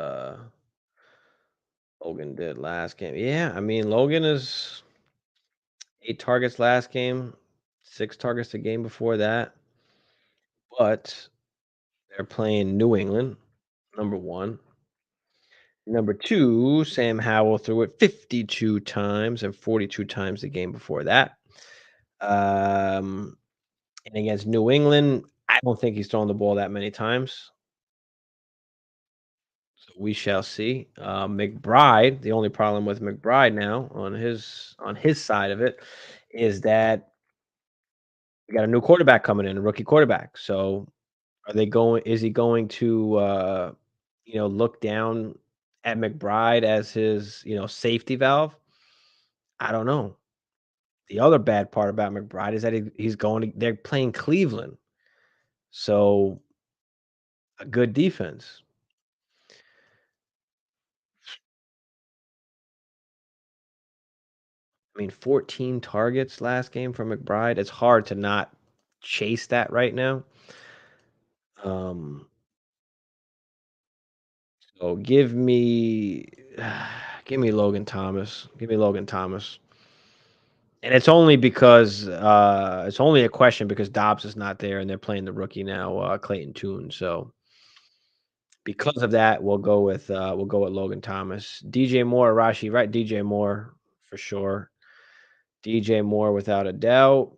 Logan did last game. Yeah, I mean, Logan is 8 targets last game, 6 targets the game before that, but they're playing New England, number 1. Number 2, Sam Howell threw it 52 times and 42 times the game before that. Um, and against New England, I don't think he's thrown the ball that many times. So we shall see. McBride, the only problem with McBride now on his side of it is that we got a new quarterback coming in, a rookie quarterback. So are they going is he going to look down at McBride as his, safety valve? I don't know. The other bad part about McBride is that they're playing Cleveland. So a good defense. I mean, 14 targets last game for McBride. It's hard to not chase that right now. Um, so give me Logan Thomas. Give me Logan Thomas. And it's only a question because Dobbs is not there and they're playing the rookie now, Clayton Tune. So because of that, we'll go with Logan Thomas. DJ Moore, Rashi, right? DJ Moore for sure. DJ Moore without a doubt.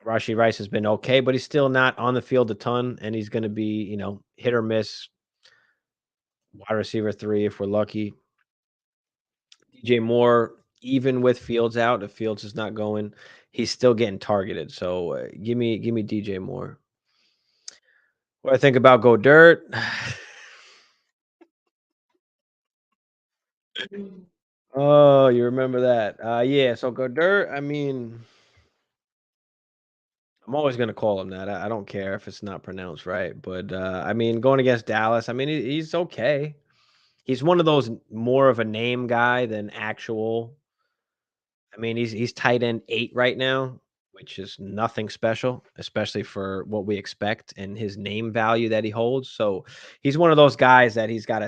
Rashi Rice has been okay, but he's still not on the field a ton, and he's going to be, hit or miss wide receiver 3 if we're lucky. DJ Moore, even with Fields out, if Fields is not going, he's still getting targeted. So give me DJ Moore. What I think about Go Dirt? Oh, you remember that? Yeah. So Go Dirt. I mean, I'm always gonna call him that. I don't care if it's not pronounced right. But I mean, going against Dallas, I mean, he's okay. He's one of those more of a name guy than actual. I mean, he's tight end 8 right now, which is nothing special, especially for what we expect and his name value that he holds. So he's one of those guys that he's got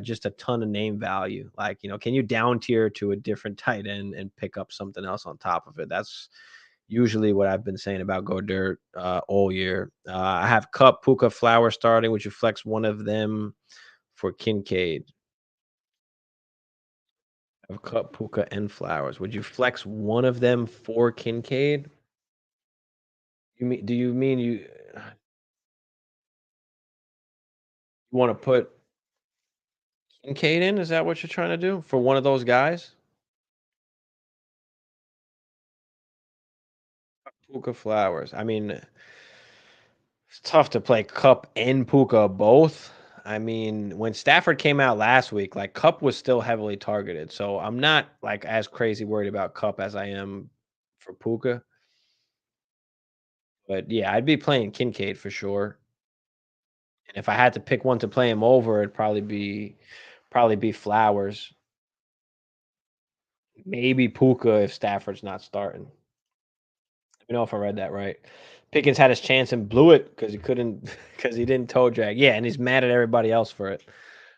just a ton of name value. Like, can you down tier to a different tight end and pick up something else on top of it? That's usually what I've been saying about Go Dirt all year. I have Cup, Puka, Flower starting. Would you flex one of them for Kincaid? Of Cup, Puka, and Flowers. Would you flex one of them for Kincaid? Do you mean you wanna put Kincaid in? Is that what you're trying to do for one of those guys? Puka, Flowers. I mean, it's tough to play Cup and Puka both. I mean, when Stafford came out last week, like, Cup was still heavily targeted, so I'm not, like, as crazy worried about Cup as I am for Puka. But, yeah, I'd be playing Kincaid for sure. And if I had to pick one to play him over, it'd probably be Flowers. Maybe Puka if Stafford's not starting. Let me know if I read that right. Pickens had his chance and blew it because he couldn't because he didn't toe drag. Yeah, and he's mad at everybody else for it.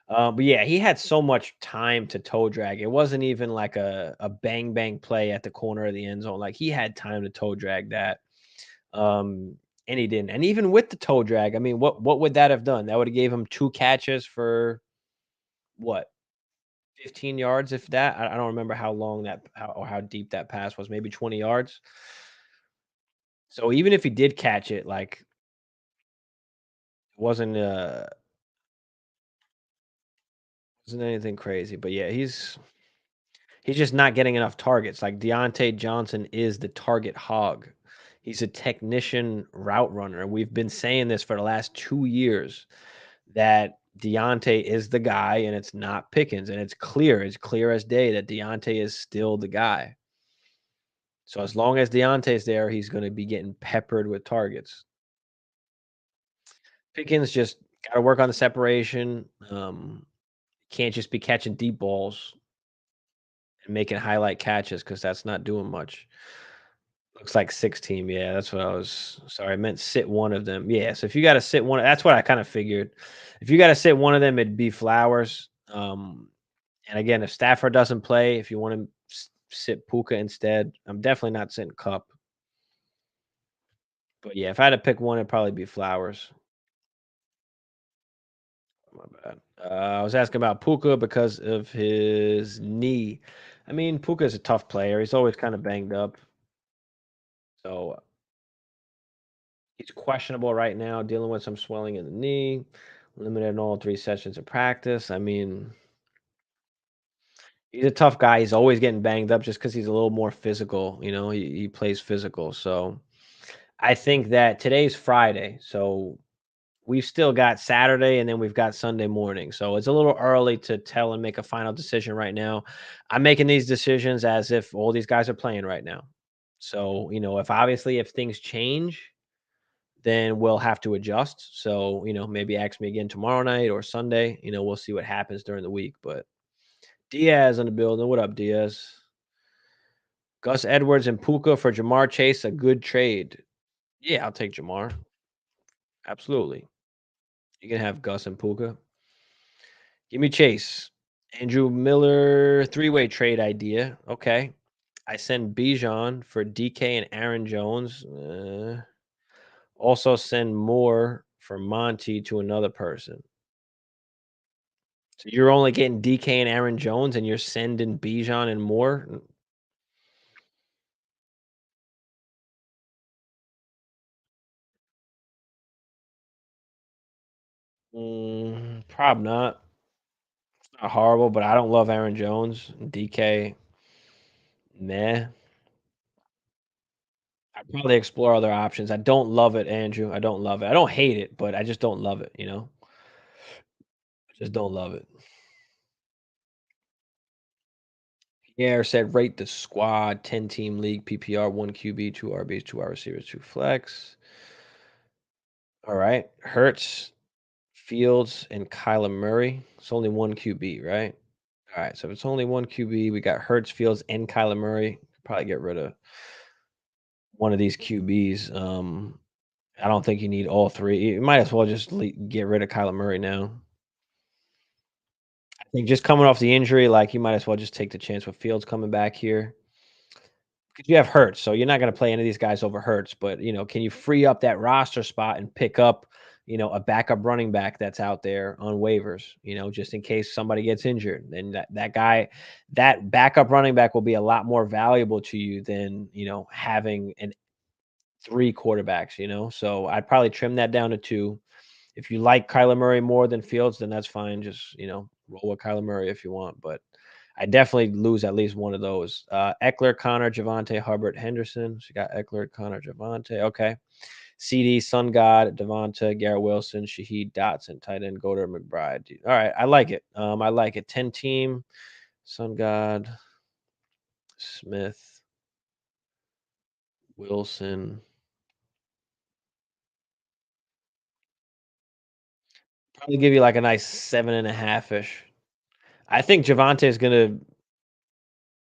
But yeah, he had so much time to toe drag. It wasn't even like a bang bang play at the corner of the end zone. Like he had time to toe drag that. Um, and he didn't. And even with the toe drag, I mean, what would that have done? That would have gave him 2 catches for what? 15 yards, if that. I don't remember how long how deep that pass was, maybe 20 yards. So even if he did catch it, like, it wasn't Isn't anything crazy, but yeah, he's just not getting enough targets. Like Deontay Johnson is the target hog. He's a technician route runner. We've been saying this for the last 2 years that Deontay is the guy and it's not Pickens. And it's clear as day that Deontay is still the guy. So as long as Deontay's there, he's going to be getting peppered with targets. Pickens just got to work on the separation. Can't just be catching deep balls and making highlight catches because that's not doing much. Looks like 6 team. Yeah, that's what I was sorry, I meant sit one of them. Yeah, so if you gotta sit one that's what I kinda figured. If you gotta sit one of them, it'd be Flowers. And again, if Stafford doesn't play, if you wanna sit Puka instead, I'm definitely not sitting Cup. But yeah, if I had to pick one, it'd probably be Flowers. My bad. I was asking about Puka because of his knee. I mean, Puka's a tough player. He's always kinda banged up. So he's questionable right now, dealing with some swelling in the knee, limited in all 3 sessions of practice. I mean, he's a tough guy. He's always getting banged up just because he's a little more physical, he plays physical. So I think that today's Friday, so we've still got Saturday and then we've got Sunday morning. So it's a little early to tell and make a final decision right now. I'm making these decisions as if all these guys are playing right now. So, if things change, then we'll have to adjust. So, maybe ask me again tomorrow night or Sunday. We'll see what happens during the week. But Diaz in the building. What up, Diaz? Gus Edwards and Puka for Jamar Chase, a good trade. Yeah, I'll take Jamar. Absolutely. You can have Gus and Puka. Give me Chase. Andrew Miller, three-way trade idea. Okay. I send Bijan for DK and Aaron Jones. Also send Moore for Monty to another person. So you're only getting DK and Aaron Jones, and you're sending Bijan and Moore? Probably not. It's not horrible, but I don't love Aaron Jones. DK, meh. I'd probably explore other options. I don't love it, Andrew. I don't love it. I don't hate it, but I just don't love it. I just don't love it. Pierre said rate the squad 10 team league PPR 1 QB 2 RBs 2 wide receivers 2 flex. All right. Hurts, Fields, and Kyler Murray. It's only one QB, right? All right. So if it's only one QB, we got Hurts, Fields, and Kyler Murray. Probably get rid of one of these QBs. I don't think you need all three. You might as well just get rid of Kyler Murray now. I think just coming off the injury, like you might as well just take the chance with Fields coming back here. Because you have Hurts, so you're not going to play any of these guys over Hurts. But can you free up that roster spot and pick up, a backup running back that's out there on waivers, just in case somebody gets injured? And that guy, that backup running back will be a lot more valuable to you than having an three quarterbacks. So I'd probably trim that down to two. If you like Kyler Murray more than Fields, then that's fine. Just roll with Kyler Murray if you want, but I definitely lose at least one of those. Eckler, Connor, Javante, Hubbard, Henderson. So you got Eckler, Connor, Javante. Okay. CD, Sun God, Devonta, Garrett Wilson, Shaheed Dotson, tight end, Goder, McBride. All right. I like it. I like it. 10 team, Sun God, Smith, Wilson. Probably give you like a nice 7.5 ish. I think Javante is going to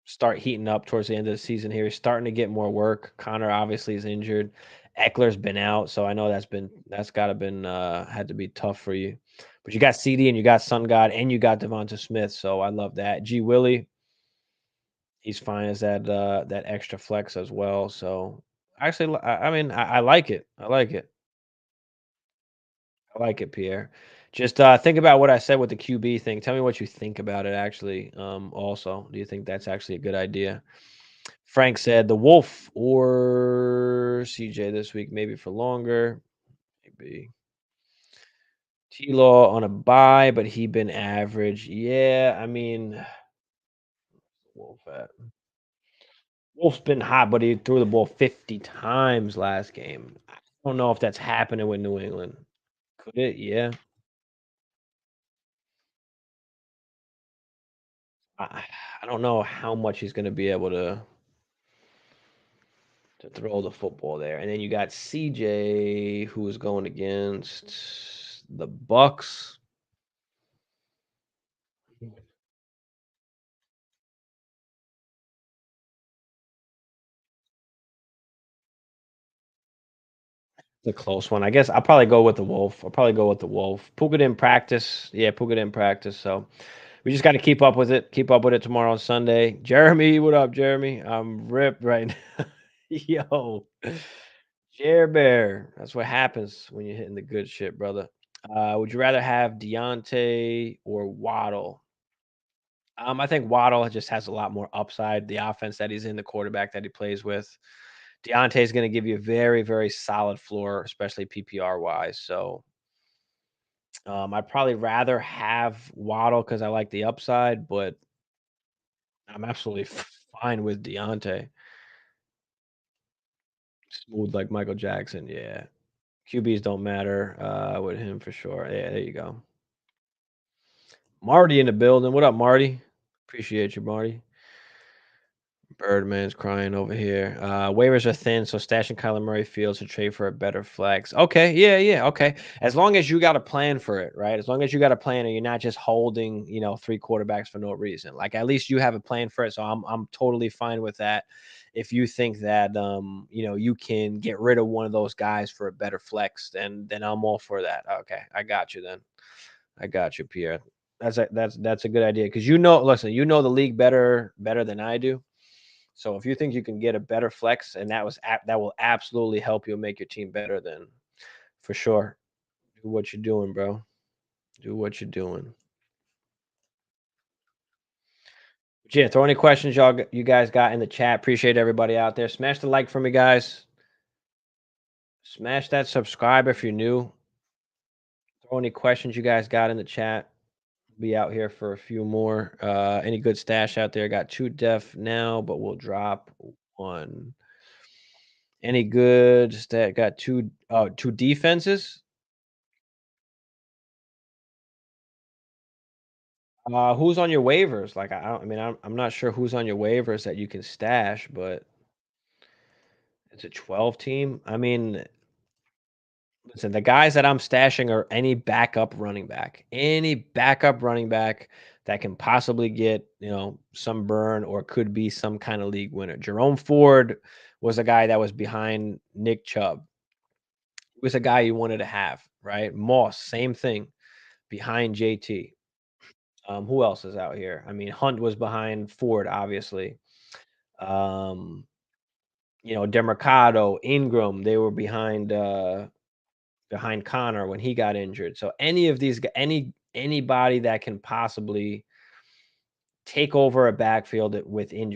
start heating up towards the end of the season here. He's starting to get more work. Connor obviously is injured. Eckler's been out, so I know that's gotta been had to be tough for you. But you got CD and you got Sun God and you got Devonta Smith, so I love that. G Willie, he's fine as that extra flex as well. So actually, I mean, I like it. I like it. I like it, Pierre. Just think about what I said with the QB thing. Tell me what you think about it. Actually, also, do you think that's actually a good idea? Frank said the Wolf or CJ this week, maybe for longer. Maybe. T-Law on a bye, but he been average. Yeah, I mean, Wolf at Wolf's been hot, but he threw the ball 50 times last game. I don't know if that's happening with New England. Could it? Yeah. I I don't know how much he's gonna be able to throw the football there. And then you got CJ who is going against the Bucks. It's a close one. I guess I'll probably go with the Wolf. I'll probably go with the Wolf. Puka didn't practice. Yeah, Puka didn't practice. So we just got to keep up with it. Keep up with it tomorrow on Sunday. Jeremy, what up, Jeremy? I'm ripped right now. Yo, Jer Bear. That's what happens when you're hitting the good shit, brother. Would you rather have Deontay or Waddle? I think Waddle just has a lot more upside. The offense that he's in, the quarterback that he plays with. Deontay is going to give you a very, very solid floor, especially PPR wise. So I'd probably rather have Waddle because I like the upside, but I'm absolutely fine with Deontay. Smooth like Michael Jackson. Yeah. QBs don't matter with him for sure. Yeah, there you go. Marty in the building. What up, Marty? Appreciate you, Marty. Birdman's crying over here. Waivers are thin, so stashing Kyler Murray feels to trade for a better flex. Okay, yeah, yeah, okay. As long as you got a plan for it, right? As long as you got a plan and you're not just holding, three quarterbacks for no reason. Like at least you have a plan for it. So I'm totally fine with that. If you think that you can get rid of one of those guys for a better flex, then I'm all for that. Okay, I got you then. I got you, Pierre. That's a good idea because listen, you know the league better than I do. So if you think you can get a better flex and that will absolutely help you make your team better, then for sure, do what you're doing, bro. Do what you're doing. But yeah, throw any questions you guys got in the chat. Appreciate everybody out there. Smash the like for me, guys. Smash that subscribe if you're new. Throw any questions you guys got in the chat. Be out here for a few more. Any good stash out there? Got two def now, but we'll drop one. Any good that got two defenses? Who's on your waivers? Like, I'm not sure who's on your waivers that you can stash, but it's a 12 team. I mean, listen, the guys that I'm stashing are any backup running back that can possibly get, some burn or could be some kind of league winner. Jerome Ford was a guy that was behind Nick Chubb. He was a guy you wanted to have, right? Moss, same thing, behind JT. Who else is out here? I mean, Hunt was behind Ford, obviously. Um, Demercado, Ingram, they were behind Connor when he got injured. So any of these anybody that can possibly take over a backfield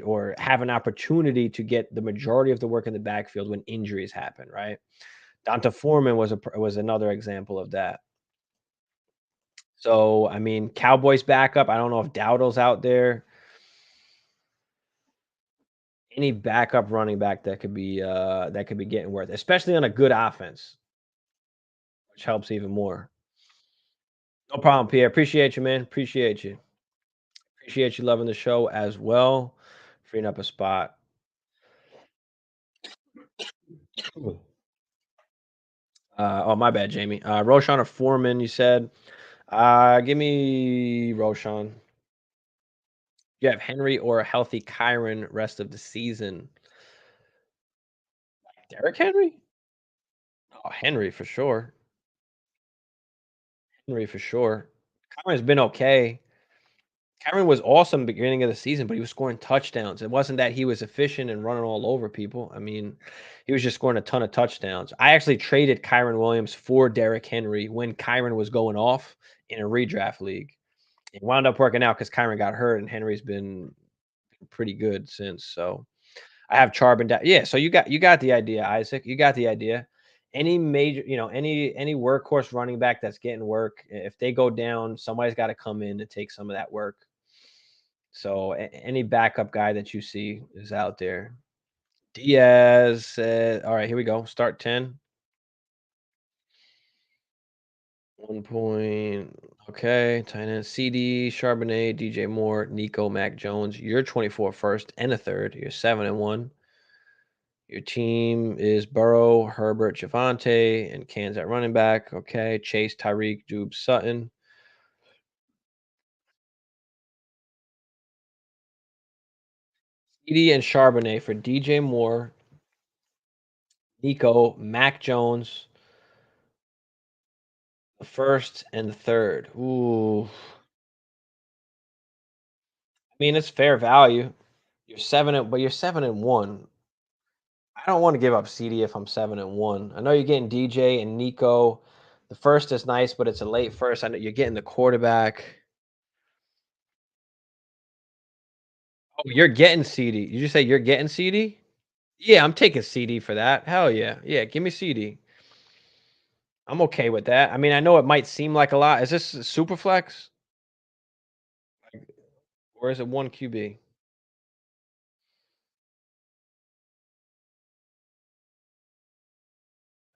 or have an opportunity to get the majority of the work in the backfield when injuries happen, right? Donta Foreman was another example of that. So, I mean, Cowboys backup, I don't know if Dowdle's out there. Any backup running back that could be getting worth, especially on a good offense, which helps even more. No problem, Pierre. Appreciate you, man. Appreciate you. Appreciate you loving the show as well. Freeing up a spot. Oh, my bad, Jamie. Roshan or Foreman, you said. Give me Roshan. You have Henry or a healthy Kyron rest of the season. Derrick Henry? Oh, Henry for sure. Henry for sure. Kyron's been okay. Kyron was awesome beginning of the season, but he was scoring touchdowns. It wasn't that he was efficient and running all over people. I mean, he was just scoring a ton of touchdowns. I actually traded Kyron Williams for Derrick Henry when Kyron was going off in a redraft league. It wound up working out because Kyron got hurt and Henry's been pretty good since. So I have Charbon down. Yeah, so you got the idea, Isaac. You got the idea. any major, any workhorse running back that's getting work, if they go down, somebody's got to come in and take some of that work. So any backup guy that you see is out there. Diaz, all right, here we go. Start 10. 1 point. Okay, tight end. CD, Charbonnet, DJ Moore, Nico, Mac Jones. You're 24 first and a third. You're 7-1. Your team is Burrow, Herbert, Javante, and Cans at running back. Okay, Chase, Tyreek, Dube, Sutton. CD and Charbonnet for DJ Moore, Nico, Mac Jones, the first and the third. Ooh, I mean it's fair value. But you're 7-1. I don't want to give up CD if I'm 7-1. I know you're getting DJ and Nico. The first is nice, but it's a late first. I know you're getting the quarterback. Oh, you're getting CD. Did you say you're getting CD? Yeah, I'm taking CD for that. Hell yeah. Yeah, give me CD. I'm okay with that. I mean, I know it might seem like a lot. Is this a super flex or is it one QB?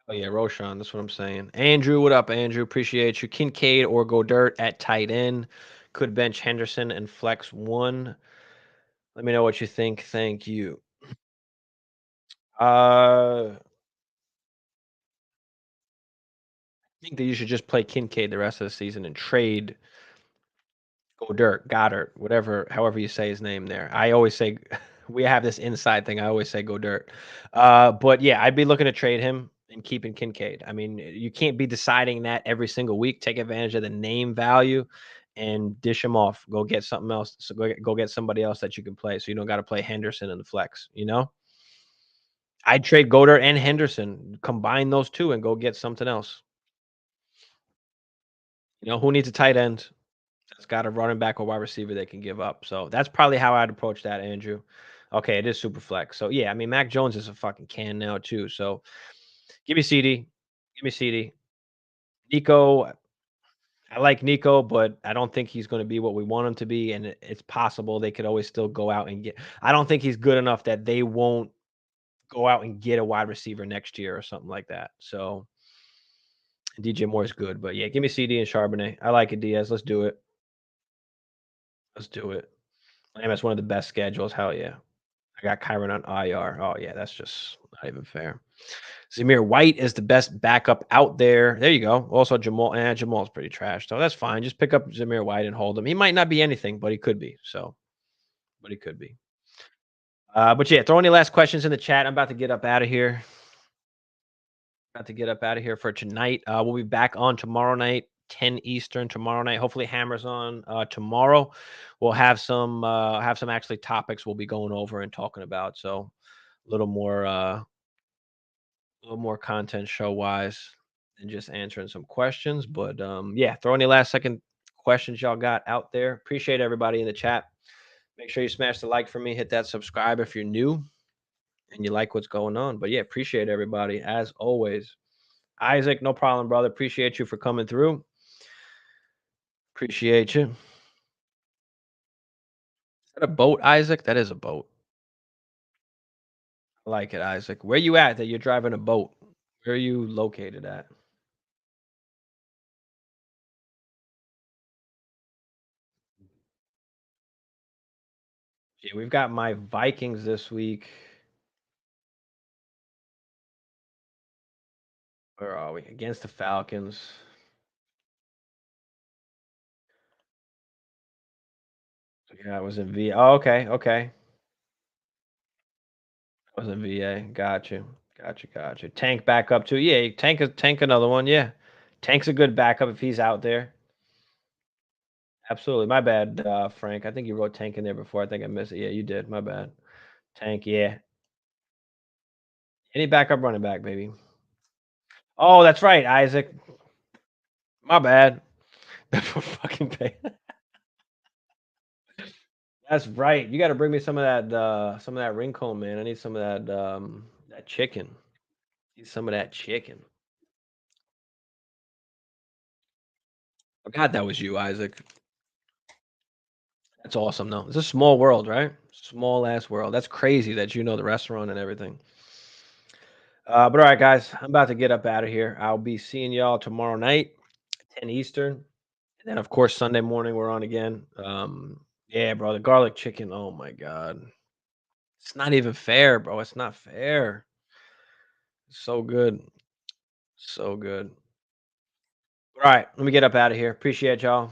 Oh yeah, Roshan. That's what I'm saying. Andrew, what up, Andrew? Appreciate you. Kincaid or Godert at tight end. Could bench Henderson and flex one. Let me know what you think. Thank you. I think that you should just play Kincaid the rest of the season and trade Goddard, whatever, however you say his name there. I always say we have this inside thing. I always say go dirt. But yeah, I'd be looking to trade him and keeping Kincaid. I mean, you can't be deciding that every single week. Take advantage of the name value and dish him off. Go get something else. So go get somebody else that you can play. So you don't got to play Henderson in the flex. I'd trade Goddard and Henderson, combine those two, and go get something else. Who needs a tight end that's got a running back or wide receiver they can give up? So that's probably how I'd approach that, Andrew. Okay, it is super flex. So yeah, I mean Mac Jones is a fucking can now too. So give me CD. Give me CD. Nico, I like Nico, but I don't think he's going to be what we want him to be. And it's possible they could always still go out and get. I don't think he's good enough that they won't go out and get a wide receiver next year or something like that. So DJ Moore is good, but yeah, give me CD and Charbonnet. I like it, Diaz. Let's do it. Let's do it. Damn, that's one of the best schedules. Hell yeah. I got Kyron on IR. Oh yeah, that's just not even fair. Zamir White is the best backup out there. There you go. Also Jamal. Jamal's pretty trash, so that's fine. Just pick up Zamir White and hold him. He might not be anything, but he could be. But he could be. But yeah, throw any last questions in the chat. I'm about to get up out of here. About to get up out of here for tonight. We'll be back on tomorrow night, 10 Eastern tomorrow night. Hopefully Hammer's on tomorrow. We'll have some actually topics we'll be going over and talking about. So a little more content show wise than just answering some questions. But yeah, throw any last second questions y'all got out there. Appreciate everybody in the chat. Make sure you smash the like for me, hit that subscribe if you're new and you like what's going on. But yeah, appreciate everybody as always. Isaac, no problem, brother. Appreciate you for coming through. Appreciate you. Is that a boat, Isaac? That is a boat. I like it, Isaac. Where you at that you're driving a boat? Where are you located at? Yeah, we've got my Vikings this week. Where are we? Against the Falcons. Yeah, it was in VA. Oh, okay, okay. It was in VA. Got you. Got you. Got you. Tank back up too. Yeah, tank another one. Yeah. Tank's a good backup if he's out there. Absolutely. My bad, Frank. I think you wrote tank in there before. I think I missed it. Yeah, you did. My bad. Tank, yeah. Any backup running back, baby. Oh, that's right, Isaac. My bad. Fucking pay. That's right. You got to bring me some of that rincon, man. I need some of that chicken. Eat some of that chicken. Forgot that was you, Isaac. That's awesome, though. It's a small world, right? Small ass world. That's crazy that you know the restaurant and everything. But all right, guys, I'm about to get up out of here. I'll be seeing y'all tomorrow night, 10 Eastern. And then, of course, Sunday morning we're on again. Yeah, bro, the garlic chicken. Oh my god, it's not even fair, bro. It's not fair. It's so good, so good. All right, let me get up out of here. Appreciate y'all.